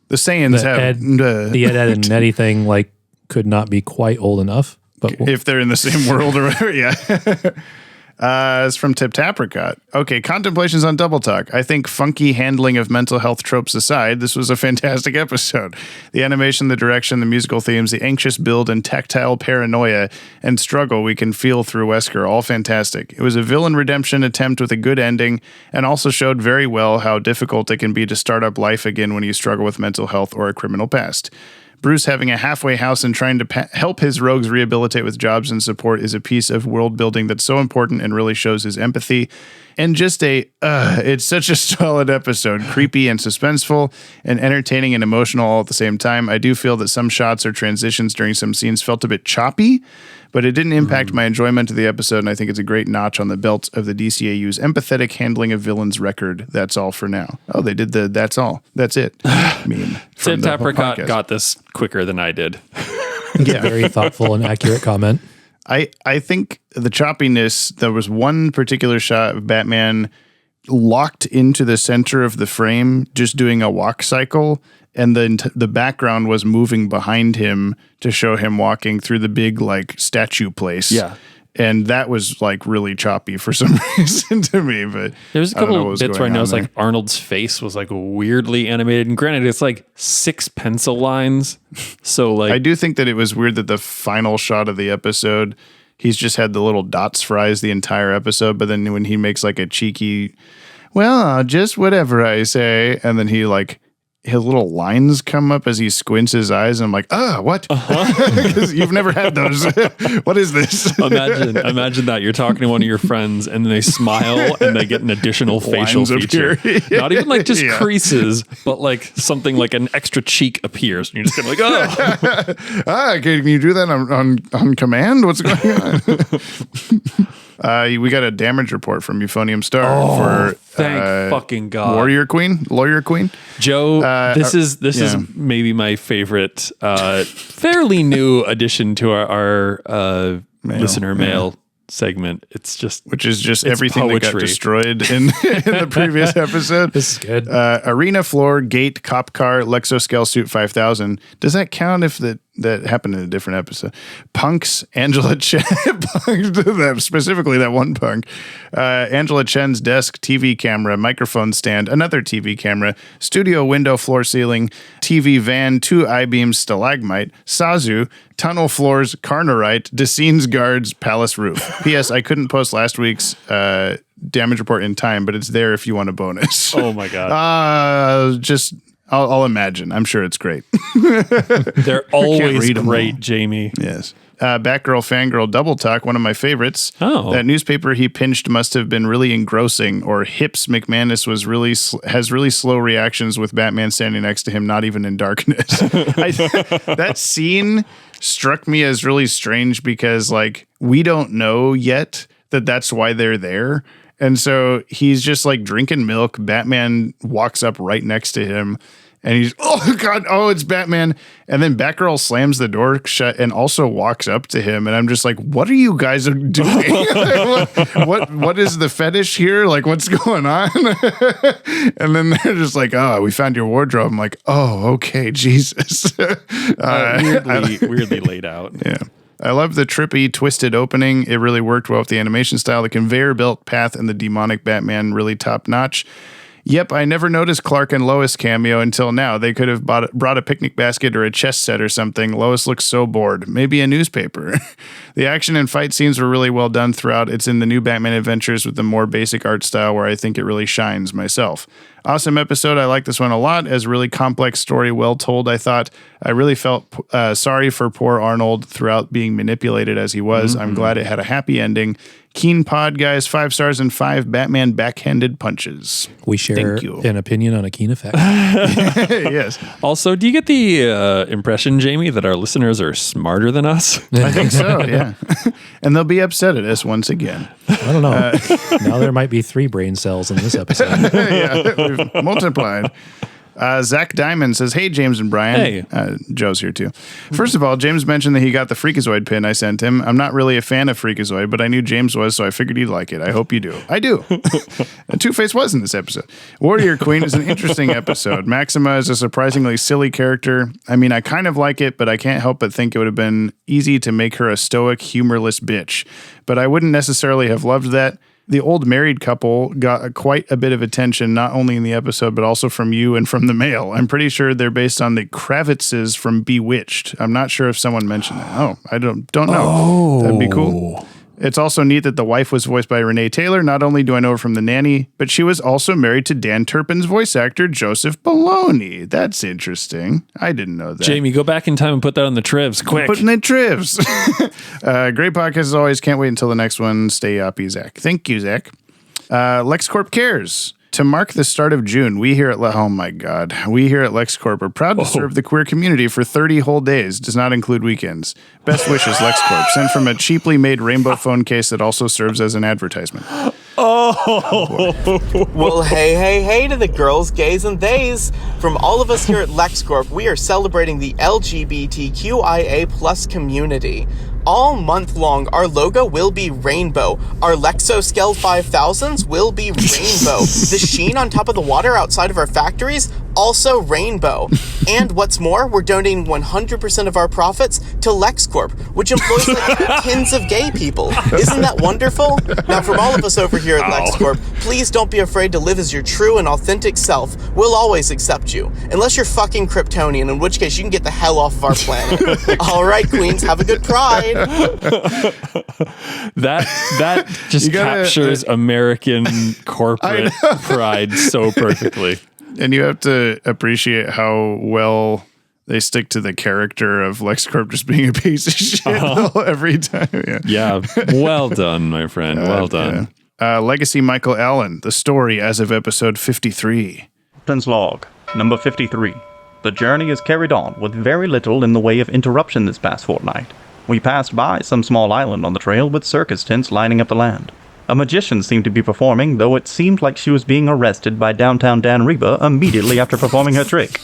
the The Saiyans have... Ed and Eddie thing like could not be quite old enough. But if they're in the same world or whatever, yeah. It's from Tip Tapricot. Okay, contemplations on Double Talk. I think funky handling of mental health tropes aside, this was a fantastic episode. The animation, the direction, the musical themes, the anxious build, and tactile paranoia and struggle we can feel through Wesker, all fantastic. It was a villain redemption attempt with a good ending, and also showed very well how difficult it can be to start up life again when you struggle with mental health or a criminal past. Bruce having a halfway house and trying to help his rogues rehabilitate with jobs and support is a piece of world building that's so important and really shows his empathy. And just it's such a solid episode, creepy and suspenseful and entertaining and emotional all at the same time. I do feel that some shots or transitions during some scenes felt a bit choppy, but it didn't impact my enjoyment of the episode, and I think it's a great notch on the belt of the DCAU's empathetic handling of villains record. That's all for now. Oh, they did the that's all. That's it. Meme. Tim Tapricot got this quicker than I did. yeah, very thoughtful and accurate comment. I think the choppiness, there was one particular shot of Batman locked into the center of the frame, just doing a walk cycle, and then the background was moving behind him to show him walking through the big like statue place. Yeah. And that was like really choppy for some reason to me, but there's a couple of bits where I noticed like Arnold's face was like weirdly animated, and granted it's like 6 pencil lines. So like I do think that it was weird that the final shot of the episode, he's just had the little dots fries the entire episode, but then when he makes like a cheeky, well, just whatever I say, and then he like his little lines come up as he squints his eyes, and I'm like, what? Because you've never had those. What is this? Imagine that you're talking to one of your friends and they smile and they get an additional facial Lines feature. appear. Not even like just creases, but like something like an extra cheek appears. And you're just kind of like, Can you do that on command? What's going on? We got a damage report from Euphonium Star for thank fucking God. Lawyer Queen. Joe, this is maybe my favorite, fairly new addition to our listener mail segment. It's just which is just everything that got destroyed in the previous episode. This is good. Arena floor, gate, cop car, Lexoscale suit 5000. Does that count if that happened in a different episode? Punks, Angela Chen, specifically that one punk. Angela Chen's desk, TV camera, microphone stand, another TV camera, studio window, floor ceiling, TV van, 2 I-beams, stalagmite, Sazu, tunnel floors, Carnarite, Decene's guards, palace roof. P.S. I couldn't post last week's damage report in time, but it's there if you want a bonus. Oh my God. I'll imagine. I'm sure it's great. They're always great, Jamie. Yes. Batgirl Fangirl Double Talk, one of my favorites. Oh. That newspaper he pinched must have been really engrossing, or Hips McManus has really slow reactions with Batman standing next to him, not even in darkness. That scene struck me as really strange because like we don't know yet that that's why they're there. And so he's just like drinking milk. Batman walks up right next to him and he's, oh God, it's Batman. And then Batgirl slams the door shut and also walks up to him. And I'm just like, what are you guys doing? what is the fetish here? Like, what's going on? And then they're just like, we found your wardrobe. I'm like, oh, okay, Jesus. Weirdly laid out. Yeah. I love the trippy, twisted opening. It really worked well with the animation style. The conveyor belt path and the demonic Batman really top notch. Yep, I never noticed Clark and Lois cameo until now. They could have brought a picnic basket or a chess set or something. Lois looks so bored. Maybe a newspaper. The action and fight scenes were really well done throughout. It's in the new Batman Adventures with the more basic art style where I think it really shines myself. Awesome episode. I like this one a lot. As really complex story, well told, I thought. I really felt sorry for poor Arnold throughout being manipulated as he was. I'm glad it had a happy ending. Keen pod, guys. 5 stars and 5 Batman backhanded punches. We share an opinion on a keen effect. Yes. Also, do you get the impression, Jamie, that our listeners are smarter than us? I think so, yeah. And they'll be upset at us once again. I don't know. Now there might be 3 brain cells in this episode. Yeah, we've multiplied. Zach Diamond says, hey, James and Brian. Hey. Joe's here, too. First of all, James mentioned that he got the Freakazoid pin I sent him. I'm not really a fan of Freakazoid, but I knew James was, so I figured he'd like it. I hope you do. I do. Two-Face was in this episode. Warrior Queen is an interesting episode. Maxima is a surprisingly silly character. I mean, I kind of like it, but I can't help but think it would have been easy to make her a stoic, humorless bitch. But I wouldn't necessarily have loved that. The old married couple got quite a bit of attention, not only in the episode, but also from you and from the mail. I'm pretty sure they're based on the Kravitzes from Bewitched. I'm not sure if someone mentioned that. Oh, I don't know. Oh. That'd be cool. It's also neat that the wife was voiced by Renee Taylor. Not only do I know her from The Nanny, but she was also married to Dan Turpin's voice actor, Joseph Bologna. That's interesting. I didn't know that. Jamie, go back in time and put that on the trivs, quick. Putting in trivs. Great podcast as always. Can't wait until the next one. Stay Yoppie, Zach. Thank you, Zach. LexCorp Cares. To mark the start of June, we here at LexCorp are proud to serve the queer community for 30 whole days. Does not include weekends. Best wishes, LexCorp. Sent from a cheaply made rainbow phone case that also serves as an advertisement. Well, hey to the girls, gays, and theys. From all of us here at LexCorp, we are celebrating the LGBTQIA plus community. All month long, our logo will be rainbow. Our Lexoscale 5000s will be rainbow. The sheen on top of the water outside of our factories, also rainbow. And what's more, we're donating 100% of our profits to LexCorp, which employs like tens of gay people. Isn't that wonderful? Now, from all of us over here at LexCorp, please don't be afraid to live as your true and authentic self. We'll always accept you. Unless you're fucking Kryptonian, in which case you can get the hell off of our planet. All right, queens, have a good pride. That just captures American corporate pride so perfectly. And you have to appreciate how well they stick to the character of LexCorp just being a piece of shit every time. Yeah. Well done, my friend. Well done. Legacy Michael Allen, the story as of episode 53. Captain's log, number 53. The journey is carried on with very little in the way of interruption this past fortnight. We passed by some small island on the trail with circus tents lining up the land. A magician seemed to be performing, though it seemed like she was being arrested by downtown Dan Reba immediately after performing her trick.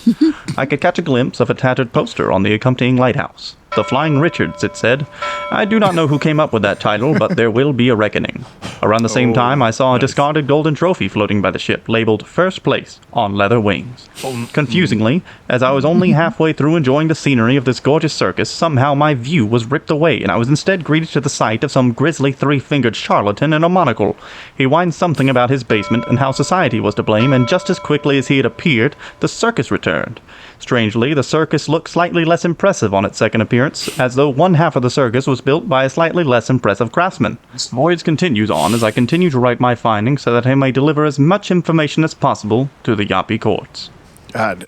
I could catch a glimpse of a tattered poster on the accompanying lighthouse. The Flying Richards, it said. I do not know who came up with that title, but there will be a reckoning. Around the same time, I saw a discarded golden trophy floating by the ship, labeled First Place on leather wings. Confusingly, as I was only halfway through enjoying the scenery of this gorgeous circus, somehow my view was ripped away, and I was instead greeted to the sight of some grisly three-fingered charlatan in a monocle. He whined something about his basement and how society was to blame, and just as quickly as he had appeared, the circus returned. Strangely, the circus looked slightly less impressive on its second appearance, as though one half of the circus was built by a slightly less impressive craftsman. This voyage continues on as I continue to write my findings so that I may deliver as much information as possible to the Yoppie courts. God.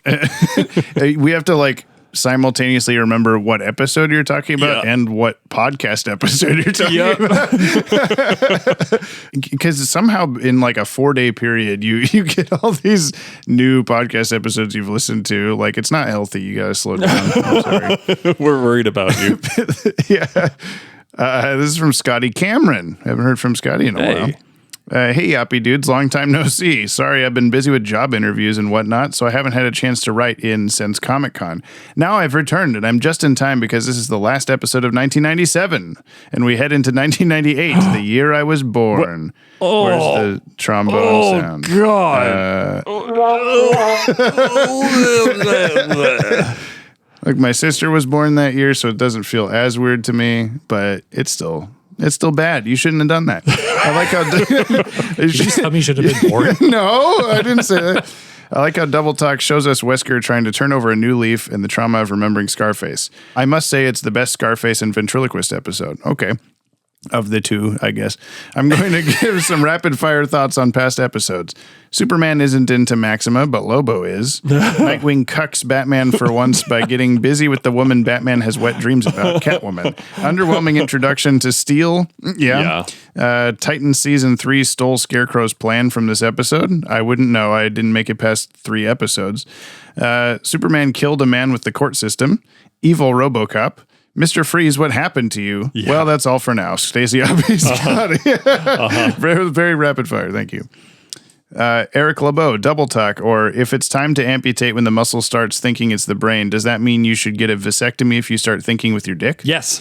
We have to, simultaneously remember what episode you're talking about and what podcast episode you're talking about. Because somehow in a 4-day period, you get all these new podcast episodes you've listened to. It's not healthy. You got to slow down. I'm sorry. We're worried about you. Yeah. This is from Scotty Cameron. Haven't heard from Scotty in a while. Hey, Yoppie dudes, long time no see. Sorry, I've been busy with job interviews and whatnot, so I haven't had a chance to write in since Comic-Con. Now I've returned, and I'm just in time because this is the last episode of 1997, and we head into 1998, the year I was born. Where's the trombone sound? God. Look, my sister was born that year, so it doesn't feel as weird to me, but it's still It's still bad. You shouldn't have done that. I like how You just tell me you should have been born. No, I didn't say that. I like how Double Talk shows us Wesker trying to turn over a new leaf in the trauma of remembering Scarface. I must say it's the best Scarface and ventriloquist episode. Okay. Of the two, I guess. I'm going to give some rapid fire thoughts on past episodes. Superman isn't into Maxima, but Lobo is. Nightwing cucks Batman for once by getting busy with the woman Batman has wet dreams about, Catwoman. Underwhelming introduction to Steel. Yeah. Titan Season 3 stole Scarecrow's plan from this episode. I wouldn't know. I didn't make it past 3 episodes. Superman killed a man with the court system. Evil RoboCop. Mr. Freeze, what happened to you? Yeah. Well, that's all for now. Stacey Yoppie Scotty. Very, very rapid fire. Thank you. Eric LeBeau, Double Talk, or if it's time to amputate when the muscle starts thinking it's the brain, does that mean you should get a vasectomy if you start thinking with your dick? Yes.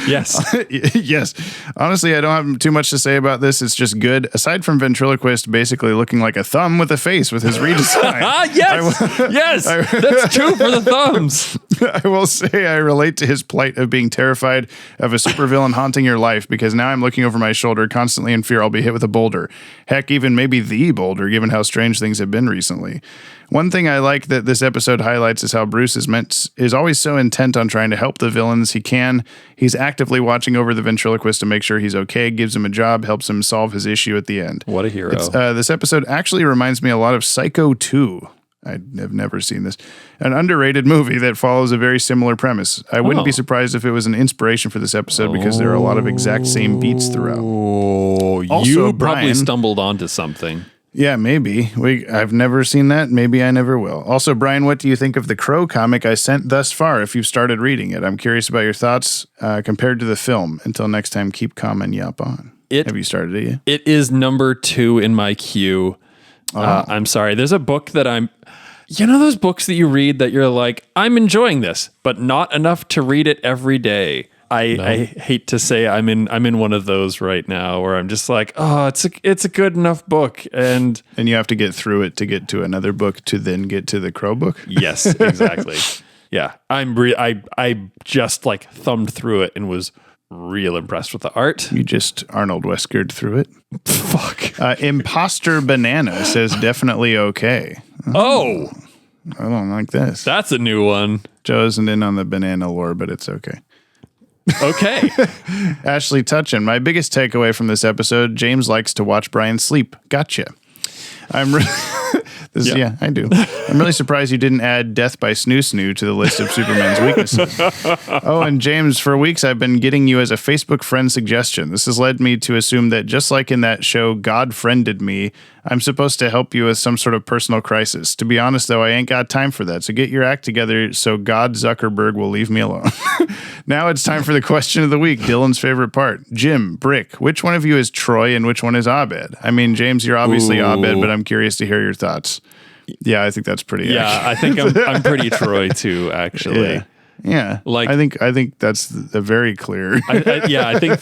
Yes. Yes. Honestly, I don't have too much to say about this. It's just good. Aside from ventriloquist basically looking like a thumb with a face with his redesign. Yes. That's true for the thumbs. I will say I relate to his plight of being terrified of a supervillain haunting your life, because now I'm looking over my shoulder constantly in fear I'll be hit with a boulder. Heck, even maybe the boulder, given how strange things have been recently. One thing I like that this episode highlights is how Bruce is always so intent on trying to help the villains he can. He's actively watching over the ventriloquist to make sure he's okay, gives him a job, helps him solve his issue at the end. What a hero. This episode actually reminds me a lot of Psycho 2. I have never seen this. An underrated movie that follows a very similar premise. I wouldn't be surprised if it was an inspiration for this episode because there are a lot of exact same beats throughout. Also, you probably stumbled onto something. Yeah, maybe. I've never seen that. Maybe I never will. Also, Brian, what do you think of the Crow comic I sent thus far if you've started reading it? I'm curious about your thoughts compared to the film. Until next time, keep calm and yap on. Have you started it yet? It is number 2 in my queue. I'm sorry. There's a book that you know those books that you read that you're like, I'm enjoying this, but not enough to read it every day. I hate to say I'm in one of those right now where I'm just like, oh, it's a good enough book, and you have to get through it to get to another book to then get to the Crow book. Yes, exactly. Yeah, I just like thumbed through it and was real impressed with the art. You just Arnold Weskered through it. Fuck. Imposter Banana says definitely okay. Oh, I don't like this. That's a new one. Joe isn't in on the banana lore, but it's okay. Okay. Ashley Tutchin, my biggest takeaway from this episode, James likes to watch Brian sleep. Gotcha. Yeah, I do. I'm really surprised you didn't add Death by Snoo Snoo to the list of Superman's weaknesses. Oh, and James, for weeks I've been getting you as a Facebook friend suggestion. This has led me to assume that just like in that show, God Friended Me, I'm supposed to help you with some sort of personal crisis. To be honest, though, I ain't got time for that. So get your act together so God Zuckerberg will leave me alone. Now it's time for the question of the week, Dylan's favorite part. Jim, Brick, which one of you is Troy and which one is Abed? I mean, James, you're obviously Abed, but I'm curious to hear your thoughts. Yeah, I think that's pretty accurate. I think I'm pretty Troy too, actually. Yeah. Like I think that's a very clear. I think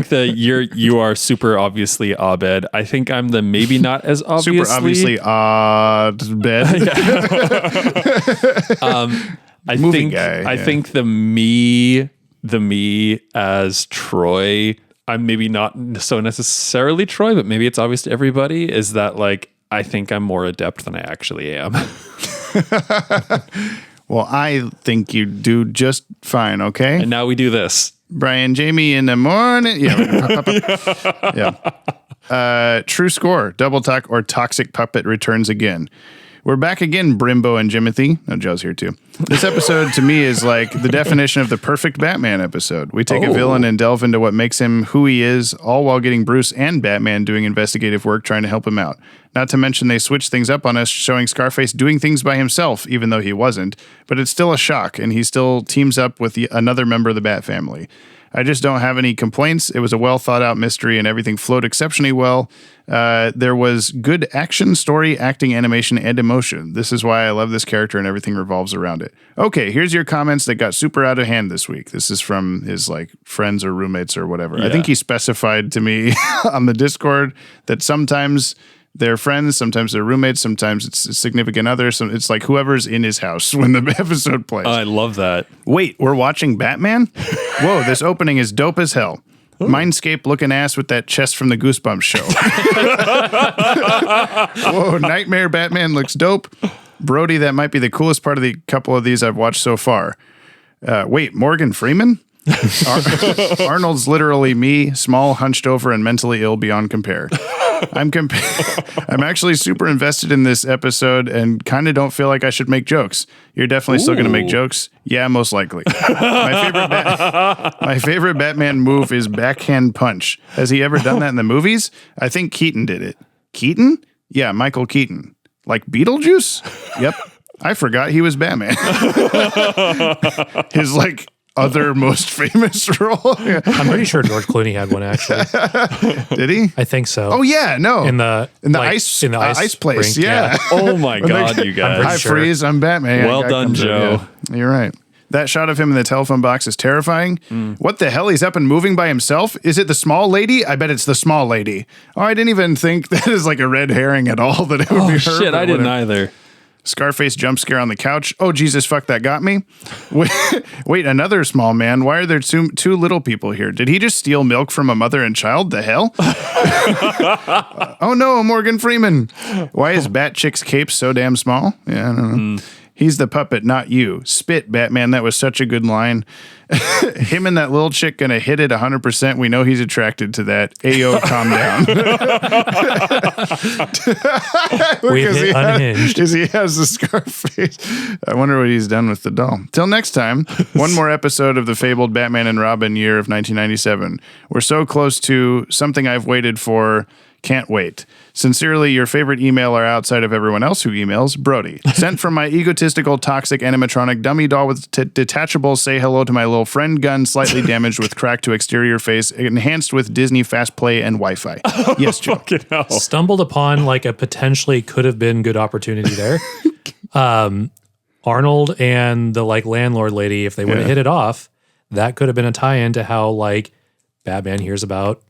that you are super obviously Abed. I think I'm the maybe not as obviously. Super obviously Abed. I think the me as Troy, I'm maybe not so necessarily Troy, but maybe it's obvious to everybody, is that like I think I'm more adept than I actually am. Well, I think you do just fine, okay? And now we do this. Brian, Jamie in the morning. Yeah. True score, Double Talk or Toxic Puppet returns again. We're back again, Brimbo and Jimothy. Oh, Joe's here too. This episode to me is like the definition of the perfect Batman episode. We take a villain and delve into what makes him who he is, all while getting Bruce and Batman doing investigative work trying to help him out. Not to mention they switch things up on us, showing Scarface doing things by himself, even though he wasn't. But it's still a shock, and he still teams up with another member of the Bat family. I just don't have any complaints. It was a well-thought-out mystery, and everything flowed exceptionally well. There was good action, story, acting, animation, and emotion. This is why I love this character, and everything revolves around it. Okay, here's your comments that got super out of hand this week. This is from his friends or roommates or whatever. Yeah. I think he specified to me on the Discord that sometimes They're friends. Sometimes they're roommates. Sometimes it's a significant other. So it's like whoever's in his house when the episode plays. I love that. Wait, we're watching Batman? Whoa, this opening is dope as hell. Mindscape looking ass with that chest from the Goosebumps show. Whoa, Nightmare Batman looks dope. Brody, that might be the coolest part of the couple of these I've watched so far. Wait, Morgan Freeman? Arnold's literally me, small, hunched over, and mentally ill beyond compare. I'm actually super invested in this episode and kind of don't feel like I should make jokes. You're definitely still going to make jokes? Yeah, most likely. My favorite Batman move is backhand punch. Has he ever done that in the movies? I think Keaton did it. Keaton? Yeah, Michael Keaton. Like Beetlejuice? Yep. I forgot he was Batman. His like other most famous role. Yeah. I'm pretty sure George Clooney had one actually. Did he? I think so. Oh yeah, no. In the ice place. rink, Yeah. Oh my God, you guys. Hi, Freeze. I'm Batman. Well done, Joe. Yeah, you're right. That shot of him in the telephone box is terrifying. What the hell? He's up and moving by himself? Is it the small lady? I bet it's the small lady. Oh, I didn't even think that is like a red herring at all that it would be her. Shit, I didn't either. Scarface jump scare on the couch. Oh, Jesus, fuck, that got me. Wait, another small man. Why are there two little people here? Did he just steal milk from a mother and child? The hell? Oh no, Morgan Freeman. Why is Bat Chick's cape so damn small? Yeah, I don't know. He's the puppet, not you. Spit, Batman. That was such a good line. Him and that little chick gonna hit it 100%. We know he's attracted to that. Ayo, calm down. We've hit unhinged. Because he has the Scarface. I wonder what he's done with the doll. Till next time, one more episode of the fabled Batman and Robin year of 1997. We're so close to something I've waited for. Can't wait. Sincerely, your favorite emailer outside of everyone else who emails, Brody. Sent from my egotistical, toxic, animatronic dummy doll with detachable say hello to my little friend gun, slightly damaged with crack to exterior face, enhanced with Disney Fast Play and Wi-Fi. Yes, Joe. Stumbled upon like a potentially could have been good opportunity there. Arnold and the like landlord lady, if they would have hit it off, that could have been a tie-in to how like Batman hears about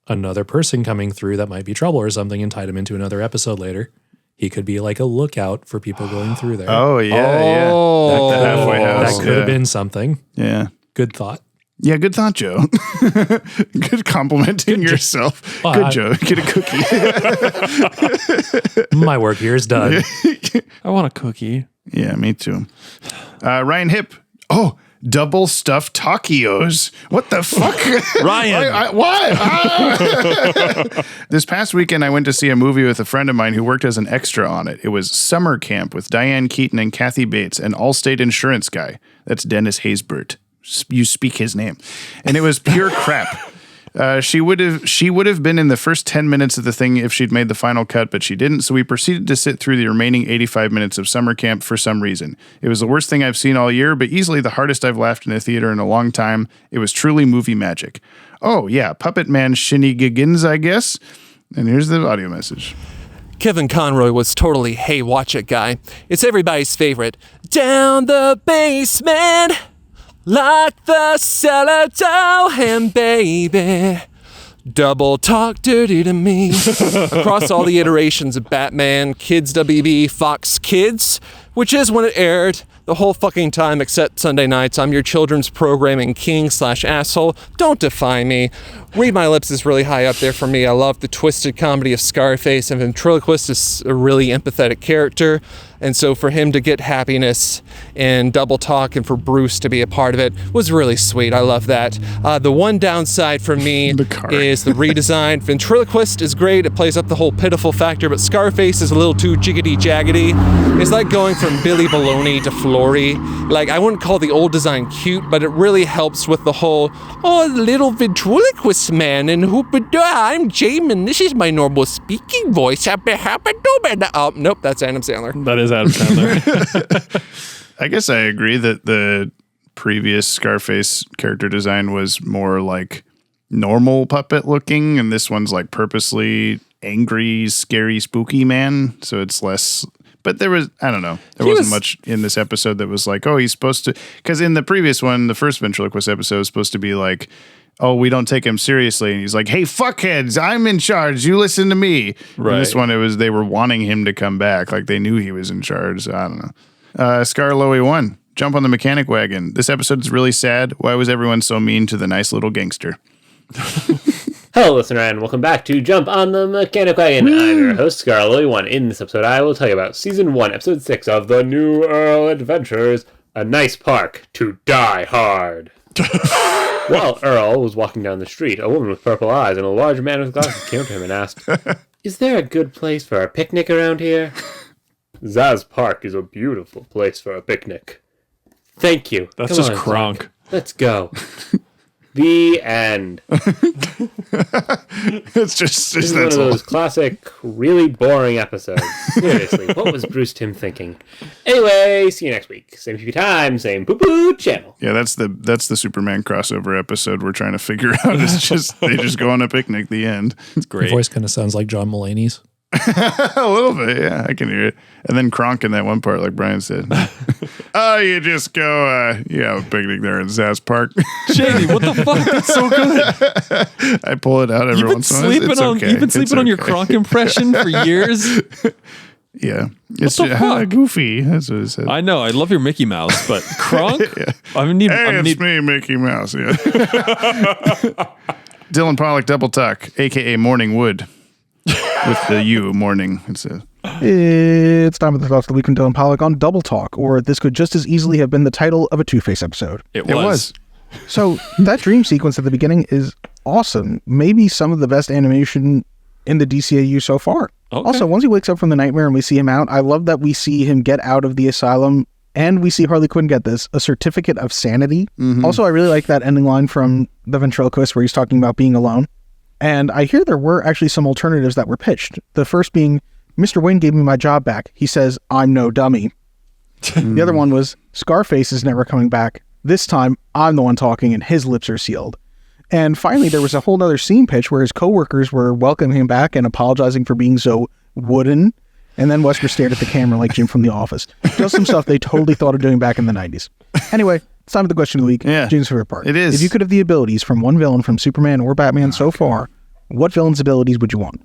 another person coming through that might be trouble or something and tied him into another episode later. He could be like a lookout for people going through there. Oh, yeah, That halfway house. That could have been something. Yeah. Good thought. Yeah, good thought, Joe. Good complimenting yourself. Good, Joe. Get a cookie. My work here is done. I want a cookie. Yeah, me too. Ryan Hip. Oh, double stuffed Taquios. What the fuck? Ryan. Why? This past weekend, I went to see a movie with a friend of mine who worked as an extra on it. It was Summer Camp with Diane Keaton and Kathy Bates, an Allstate insurance guy. That's Dennis Haysbert. You speak his name. And it was pure crap. She would have been in the first 10 minutes of the thing if she'd made the final cut, but she didn't. So we proceeded to sit through the remaining 85 minutes of summer camp for some reason. It was the worst thing I've seen all year, but easily the hardest I've laughed in a theater in a long time. It was truly movie magic. Oh yeah, Puppet Man Shinigigins, I guess. And here's the audio message. Kevin Conroy was totally hey watch it guy. It's everybody's favorite. Down the basement. Like the cellar door, and baby, double talk dirty to me. Across all the iterations of Batman, Kids WB, Fox Kids, which is when it aired the whole fucking time except Sunday nights. I'm your children's programming king/asshole. Don't defy me. Read My Lips is really high up there for me. I love the twisted comedy of Scarface, and Ventriloquist is a really empathetic character. And so for him to get happiness in Double Talk and for Bruce to be a part of it was really sweet. I love that. The one downside for me is the redesign. Ventriloquist is great. It plays up the whole pitiful factor, but Scarface is a little too jiggity-jaggedy. It's like going from Billy Baloney to Flory. Like, I wouldn't call the old design cute, but it really helps with the whole, oh, little ventriloquist man, and I'm Jamin. This is my normal speaking voice. Nope, that's Adam Sandler. That is Adam Sandler. I guess I agree that the previous Scarface character design was more like normal puppet looking, and this one's like purposely angry, scary, spooky man. So it's less. But there was, I don't know, there wasn't much in this episode that was like, oh, he's supposed to. Because in the previous one, the first ventriloquist episode was supposed to be like oh, we don't take him seriously. And he's like, hey, fuckheads, I'm in charge. You listen to me. Right. And this one, they were wanting him to come back. Like they knew he was in charge. So I don't know. Scarloey 1, jump on the mechanic wagon. This episode's really sad. Why was everyone so mean to the nice little gangster? Hello, listener, and welcome back to Jump on the Mechanic Wagon. I'm your host, Scarloey 1. In this episode, I will tell you about Season 1, Episode 6 of The New Earl Adventures, A Nice Park to Die Hard. While Earl was walking down the street, a woman with purple eyes and a large man with glasses came up to him and asked, "Is there a good place for a picnic around here?" "Zaz Park is a beautiful place for a picnic." "Thank you." That's Come just on, Kronk. Zach. Let's go. The end. It's just This is one of those classic, really boring episodes. Seriously, what was Bruce Timm thinking? Anyway, see you next week. Same TV time, same poo-poo channel. Yeah, that's the Superman crossover episode we're trying to figure out. It's just they just go on a picnic. The end. It's Your voice kind of sounds like John Mulaney's. A little bit, yeah, I can hear it. And then Kronk in that one part, like Brian said. Oh, you just go, you have a picnic there in Zaz Park. Jamie, what the fuck? That's so good. I pull it out every once in a while. It's okay. You've been sleeping on your Kronk impression for years. Yeah. It's the fuck? Goofy. That's what it said. I know. I love your Mickey Mouse, but Kronk? Yeah. It's me, Mickey Mouse. Yeah. Dylan Pollock, Double Tuck, a.k.a. Morning Wood. With the U, morning, it says. It's time for the thoughts of the week from Dylan Pollock on Double Talk, or this could just as easily have been the title of a Two-Face episode. It was. So that dream sequence at the beginning is awesome. Maybe some of the best animation in the DCAU so far. Okay. Also, once he wakes up from the nightmare and we see him out, I love that we see him get out of the asylum, and we see Harley Quinn get this, a certificate of sanity. Mm-hmm. Also, I really like that ending line from the ventriloquist where he's talking about being alone. And I hear there were actually some alternatives that were pitched. The first being, Mr. Wayne gave me my job back. He says, I'm no dummy. The other one was, Scarface is never coming back. This time, I'm the one talking and his lips are sealed. And finally, there was a whole other scene pitch where his coworkers were welcoming him back and apologizing for being so wooden. And then Wesker stared at the camera like Jim from The Office. Just some stuff they totally thought of doing back in the 90s. Anyway, it's time for the question of the week. Yeah. Jim's favorite part. It is. If you could have the abilities from one villain from Superman or Batman so far, what villain's abilities would you want?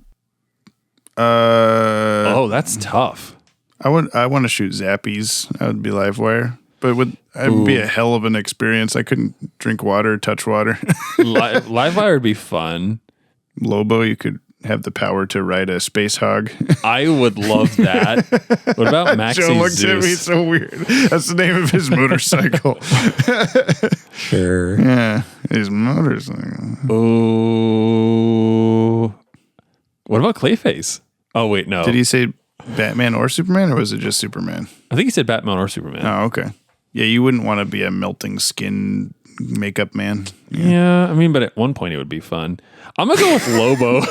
That's tough. I want to shoot Zappies. That would be Livewire. But it would be a hell of an experience. I couldn't drink water, touch water. Livewire would be fun. Lobo, you could have the power to ride a space hog. I would love that. What about Maxie Joe looked Zeus? at me so weird. That's the name of his motorcycle. Sure. Yeah, his motorcycle. Oh. What about Clayface? Oh, wait, no. Did he say Batman or Superman, or was it just Superman? I think he said Batman or Superman. Oh, okay. Yeah, you wouldn't want to be a melting skin makeup man. Yeah, I mean, but at one point it would be fun. I'm going to go with Lobo.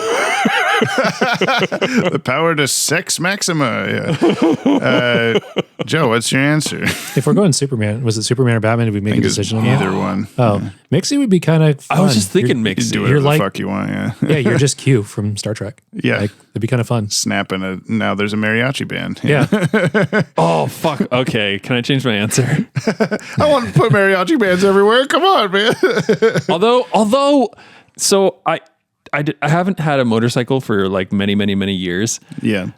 The power to sex maxima. Yeah. Joe, what's your answer? If we're going Superman, was it Superman or Batman? Did we make a decision on that? Either one. Oh, Mixie would be kind of fun. I was just thinking You Mixie. do whatever the fuck you want, yeah. Yeah, you're just Q from Star Trek. Yeah. Like, it'd be kind of fun. Snapping now there's a mariachi band. Yeah. Oh, fuck. Okay, can I change my answer? I want to put mariachi bands everywhere. Come on, man. Although, so I haven't had a motorcycle for like many, many, many years. Yeah.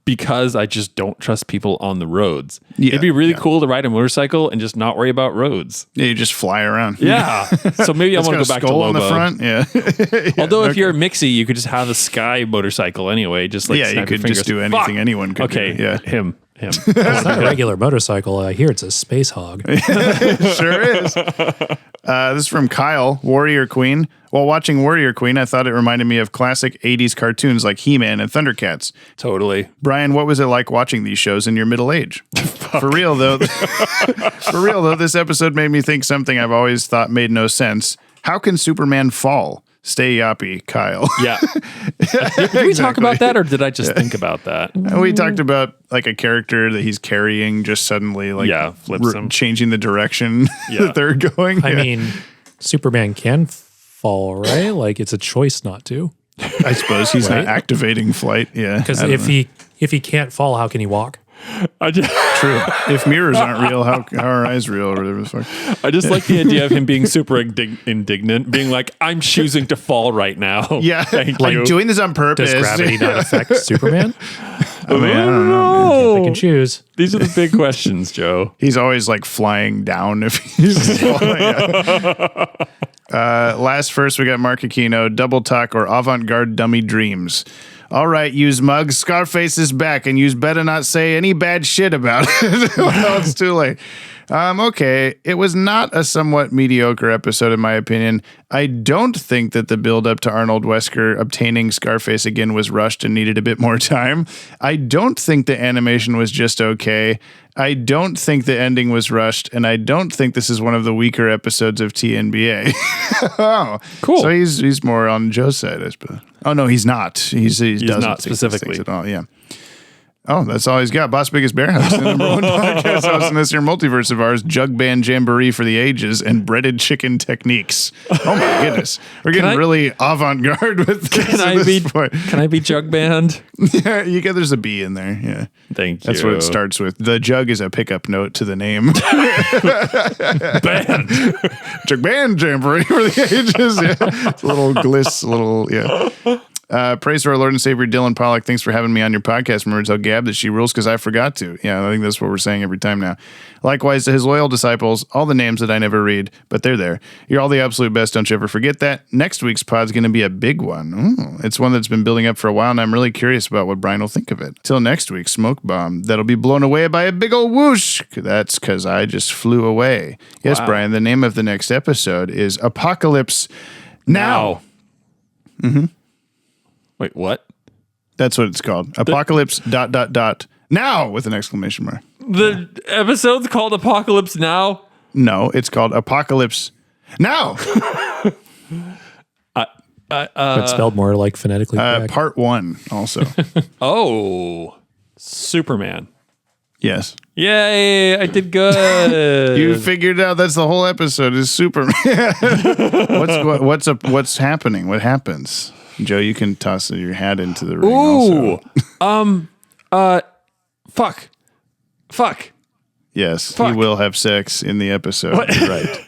Because I just don't trust people on the roads. Yeah, It'd be really cool to ride a motorcycle and just not worry about roads. Yeah, you just fly around. Yeah. So maybe I It's want got to go a back to skull Lobo. on the front. Yeah. Yeah, Although if okay. you're a Mixie, you could just have a Sky motorcycle anyway. Just like Yeah, you snap your could just fingers. do anything Fuck. anyone could Okay, do. Yeah. him. It's not a regular motorcycle. I hear it's a space hog. Sure is. This is from Kyle, Warrior Queen. While watching Warrior Queen, I thought it reminded me of classic 80s cartoons like He-Man and Thundercats. Totally. Brian, what was it like watching these shows in your middle age? For real though, this episode made me think something I've always thought made no sense. How can Superman fall? Stay Yoppie, Kyle. Yeah. Did we talk about that, or did I just think about that? And we talked about like a character that he's carrying just suddenly like flips him. changing the direction that they're going. I mean, Superman can fall, right? Like it's a choice not to. I suppose he's not activating flight. Yeah. Because if he can't fall, how can he walk? True. If mirrors aren't real, how are eyes real or whatever the fuck? I just like the idea of him being super indignant, being like, I'm choosing to fall right now. Yeah. Thank Like you. doing this on purpose. Does gravity not affect Superman? I mean, I don't know. They can choose. These are the big questions, Joe. He's always like flying down if he's falling. Last first, we got Mark Aquino, Double Talk or Avant-Garde Dummy Dreams. All right, use mugs, Scarface is back, and use better not say any bad shit about it. Well, it's too late. Okay, it was not a somewhat mediocre episode in my opinion. I don't think that the build-up to Arnold Wesker obtaining Scarface again was rushed and needed a bit more time. I don't think the animation was just okay. I don't think the ending was rushed, and I don't think this is one of the weaker episodes of TNBA. Oh, cool. So he's more on Joe's side, I suppose. Oh no, he's not. He doesn't not take these specifically things at all. Yeah. Oh, that's all he's got. Boss Biggest Bear House, the number one podcast house in this here multiverse of ours. Jug Band Jamboree for the ages and breaded chicken techniques. Oh my goodness, we're getting really avant-garde with this. Can I be Jug Band? Yeah, there's a B in there. Yeah, thank you. That's what it starts with. The jug is a pickup note to the name. Band. Jug Band Jamboree for the ages. Yeah, it's a little gliss, praise to our Lord and Savior Dylan Pollock. Thanks for having me on your podcast. Remember to tell Gab that she rules because I forgot to. Yeah, I think that's what we're saying every time now. Likewise to his loyal disciples, all the names that I never read, but they're there. You're all the absolute best. Don't you ever forget that. Next week's pod's going to be a big one. Ooh, it's one that's been building up for a while, and I'm really curious about what Brian will think of it. Till next week, smoke bomb. That'll be blown away by a big old whoosh. That's because I just flew away. Yes, wow. Brian, the name of the next episode is Apokolips Now. Mm-hmm. Wait, what? That's what it's called. Apokolips ... now with an exclamation mark. The episode's called Apokolips Now? No, it's called Apokolips Now. But spelled more like phonetically correct. Part 1 also. Oh, Superman. Yes. Yay, I did good. You figured out that's the whole episode is Superman. What's happening? What happens? Joe, you can toss your hat into the ring also. Fuck. Yes, Fuck. he will have sex in the episode. You're right.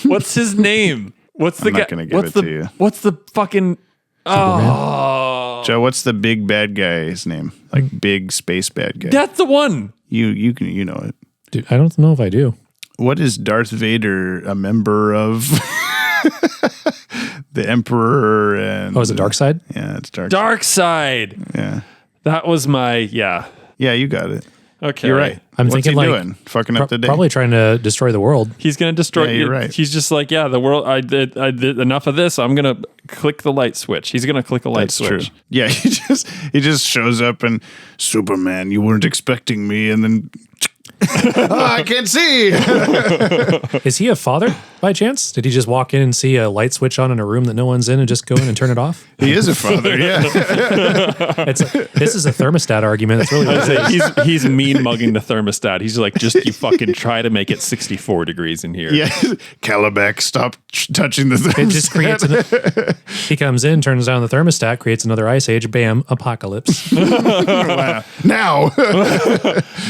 What's his name? What's the I'm guy? not going to give it to you. What's the fucking... Oh. Joe, what's the big bad guy's name? Like big space bad guy. That's the one. You know it. Dude, I don't know if I do. What is Darth Vader a member of? The Emperor and... Oh, is it Dark Side? Yeah, it's Dark. Dark Side. Yeah. That was my... Yeah, you got it. Okay. You're right. I'm What's thinking he like doing? Fucking up the day. Probably trying to destroy the world. He's going to destroy... Yeah, you're right. He's just like, the world... I did enough of this. I'm going to click the light switch. He's going to click a light switch. True. Yeah, he just shows up and Superman, you weren't expecting me, and then I can't see. Is he a father by chance? Did he just walk in and see a light switch on in a room that no one's in and just go in and turn it off? He is a father, yeah. This is a thermostat argument. It's really he's mean mugging the thermostat. He's like, you fucking try to make it 64 degrees in here. Yeah, Calabac, stop touching the thermostat. It just creates he comes in, turns down the thermostat, creates another ice age, bam, apocalypse. Wow. Now.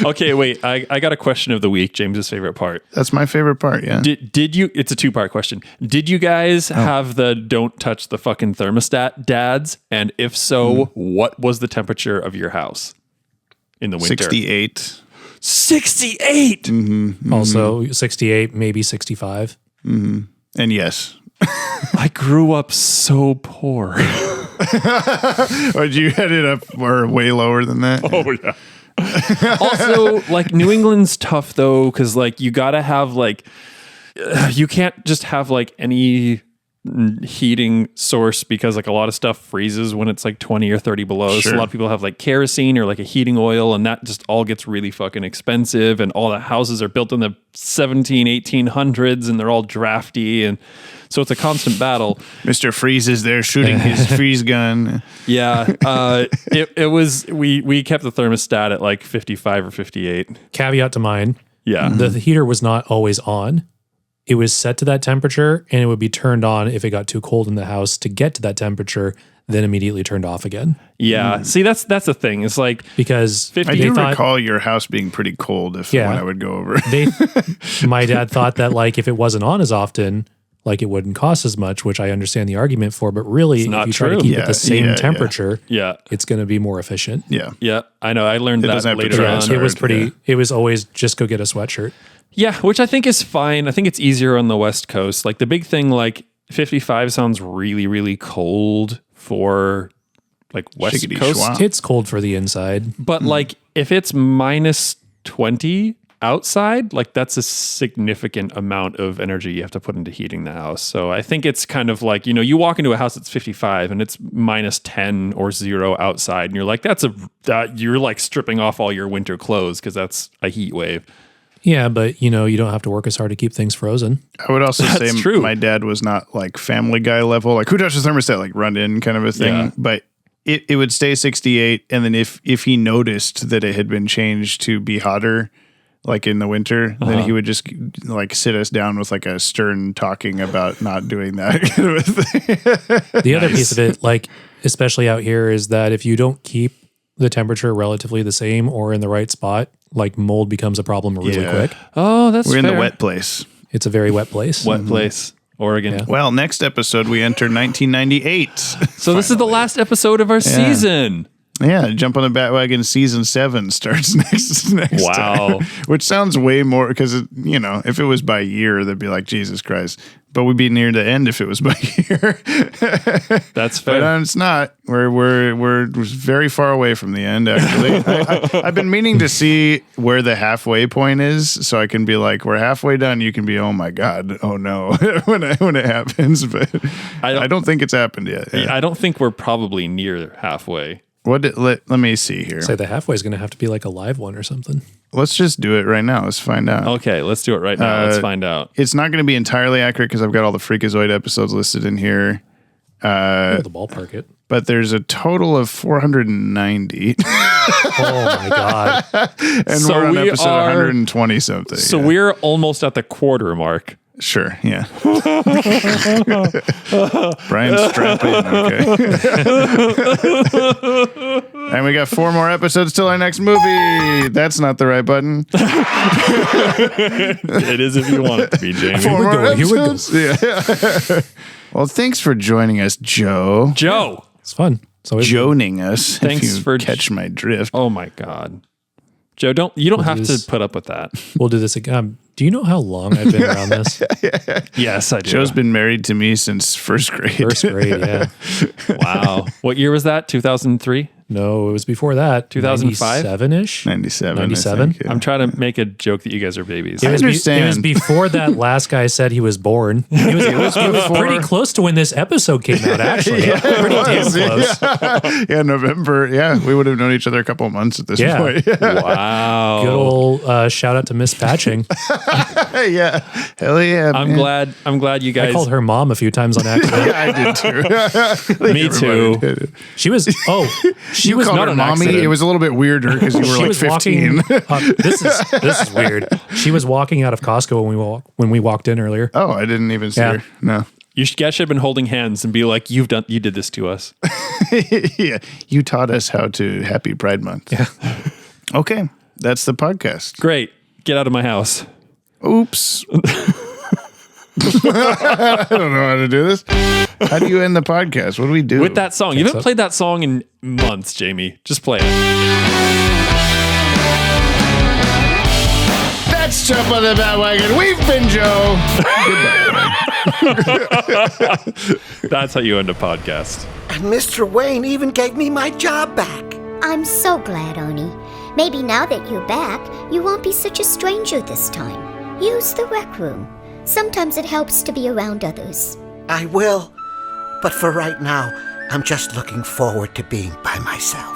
Okay, wait. I got a question of the week, James's favorite part. That's my favorite part, yeah. Did you, it's a 2-part question. Did you guys have the don't touch the fucking thermostat dads? And if so, what was the temperature of your house in the winter? 68. 68! Mm-hmm. Also 68, maybe 65. Mm-hmm. And yes. I grew up so poor. But you had it up or way lower than that? Oh, yeah. Also, like, New England's tough though, because like you gotta have like you can't just have like any heating source because like a lot of stuff freezes when it's like 20 or 30 below. Sure. So a lot of people have like kerosene or like a heating oil, and that just all gets really fucking expensive, and all the houses are built in the 1800s and they're all drafty, and so it's a constant battle. Mr. Freeze is there shooting his freeze gun. Yeah. It was, we kept the thermostat at like 55 or 58. Caveat to mine. Yeah. The heater was not always on. it was set to that temperature and it would be turned on if it got too cold in the house to get to that temperature, then immediately turned off again. Yeah. See, that's the thing. It's like because I do recall your house being pretty cold when I would go over. My dad thought that like if it wasn't on as often, like it wouldn't cost as much, which I understand the argument for, but really if you try to keep it the same temperature, it's going to be more efficient. Yeah. Yeah. I know. I learned that later on. It was it was always just go get a sweatshirt. Yeah, which I think is fine. I think it's easier on the West Coast. Like the big thing, like 55 sounds really, really cold for like West Shiggity Coast. schwa. It's cold for the inside. But like if it's minus 20 outside, like that's a significant amount of energy you have to put into heating the house. So I think it's kind of like, you walk into a house that's 55 and it's minus 10 or 0 outside and you're like, you're like stripping off all your winter clothes because that's a heat wave. Yeah, but you don't have to work as hard to keep things frozen. I would also say my dad was not like Family Guy level, like who touches the thermostat, like run in kind of a thing. Yeah. But it would stay 68, and then if he noticed that it had been changed to be hotter, like in the winter, then he would just like sit us down with like a stern talking about not doing that kind of a thing. The other piece of it, like especially out here, is that if you don't keep the temperature relatively the same or in the right spot, like mold becomes a problem really quick. Oh, that's We're fair. in the wet place. It's a very wet place. Wet place. Oregon. Yeah. Well, next episode we enter 1998. So this is the last episode of our season. Yeah, Jump on the Bat-Wagon season 7 starts next Wow. time, which sounds way more because if it was by year, they'd be like Jesus Christ. But we'd be near the end if it was by year. That's fair. But it's not. We're very far away from the end. Actually, I've been meaning to see where the halfway point is, so I can be like, we're halfway done. You can be, oh my god, oh no, when it happens. But I don't think it's happened yet. Yeah. I don't think we're probably near halfway. Let me see here. Say the halfway is going to have to be like a live one or something. Let's just do it right now. Let's find out. Okay, let's do it right now. Let's find out. It's not going to be entirely accurate because I've got all the Freakazoid episodes listed in here. The ballpark it. But there's a total of 490. Oh my god! And So we're on we episode are- 120 something. So we're almost at the quarter mark. Sure, yeah. Brian's strapping. Okay. And we got 4 more episodes till our next movie. That's not the right button. It is if you want it to be, Jamie. 4 more Here we go. episodes. Yeah. Well, thanks for joining us, Joe. Joe. It's fun. So Joning us. Thanks if you for catch my drift. Oh my God. Joe, you don't have this- to put up with that. we'll do this again. Do you know how long I've been around this? Yes, I do. Joe's been married to me since first grade. First grade, yeah. Wow. What year was that? 2003? No, it was before that. 2005? 97-ish? 97. 97? I think, yeah. I'm trying to make a joke that you guys are babies. It was, understand. it was before that last guy said he was born. It was pretty close to when this episode came out, actually. Pretty damn close. Yeah, November. Yeah, we would have known each other a couple of months at this Yeah. point. Wow. Good old shout out to Miss Patching. Yeah. Hell yeah. I'm man. glad you guys. I called her mom a few times on accident. Yeah, I did too. Me too. Did. She was she You was called not her an mommy. accident. It was a little bit weirder because you were She like was 15. walking. This is weird. She was walking out of Costco when we walked in earlier. Oh, I didn't even see her. No. You guys should have been holding hands and be like, you did this to us. Yeah. You taught us how to Happy Pride Month. Yeah. Okay. That's the podcast. Great. Get out of my house. Oops. I don't know how to do this. How do you end the podcast? What do we do? With that song. You haven't played that song in months, Jamie. Just play it. That's Jump on the Bat-Wagon. We've been Joe. That's how you end a podcast. And Mr. Wayne even gave me my job back. I'm so glad, Oni. Maybe now that you're back, you won't be such a stranger this time. Use the rec room. Sometimes it helps to be around others. I will. But for right now, I'm just looking forward to being by myself.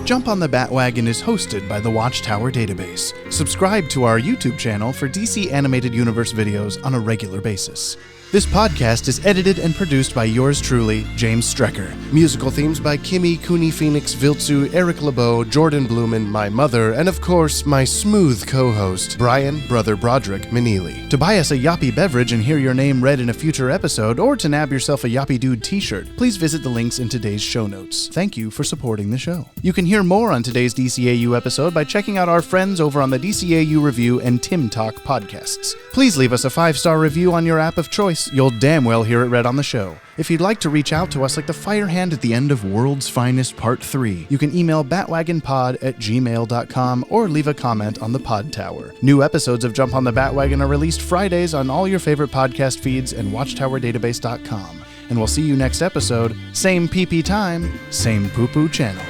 Jump on the Bat-Wagon is hosted by the Watchtower database. Subscribe to our YouTube channel for DC Animated Universe videos on a regular basis. This podcast is edited and produced by yours truly, James Strecker. Musical themes by Kimmy, Cooney Phoenix, Viltsu, Eric LeBeau, Jordan Blumen, my mother, and of course, my smooth co-host, Brian, Brother Broderick Meneely. To buy us a Yoppie beverage and hear your name read in a future episode, or to nab yourself a Yoppie Dude t-shirt, please visit the links in today's show notes. Thank you for supporting the show. You can hear more on today's DCAU episode by checking out our friends over on the DCAU Review and Timm Talk podcasts. Please leave us a 5-star review on your app of choice. You'll damn well hear it read on the show. If you'd like to reach out to us like the fire hand at the end of World's Finest Part 3, you can email batwagonpod@gmail.com or leave a comment on the Podtower. New episodes of Jump on the Bat-Wagon are released Fridays on all your favorite podcast feeds and watchtowerdatabase.com. And we'll see you next episode, same PP time, same poo-poo channel.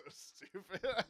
Stupid.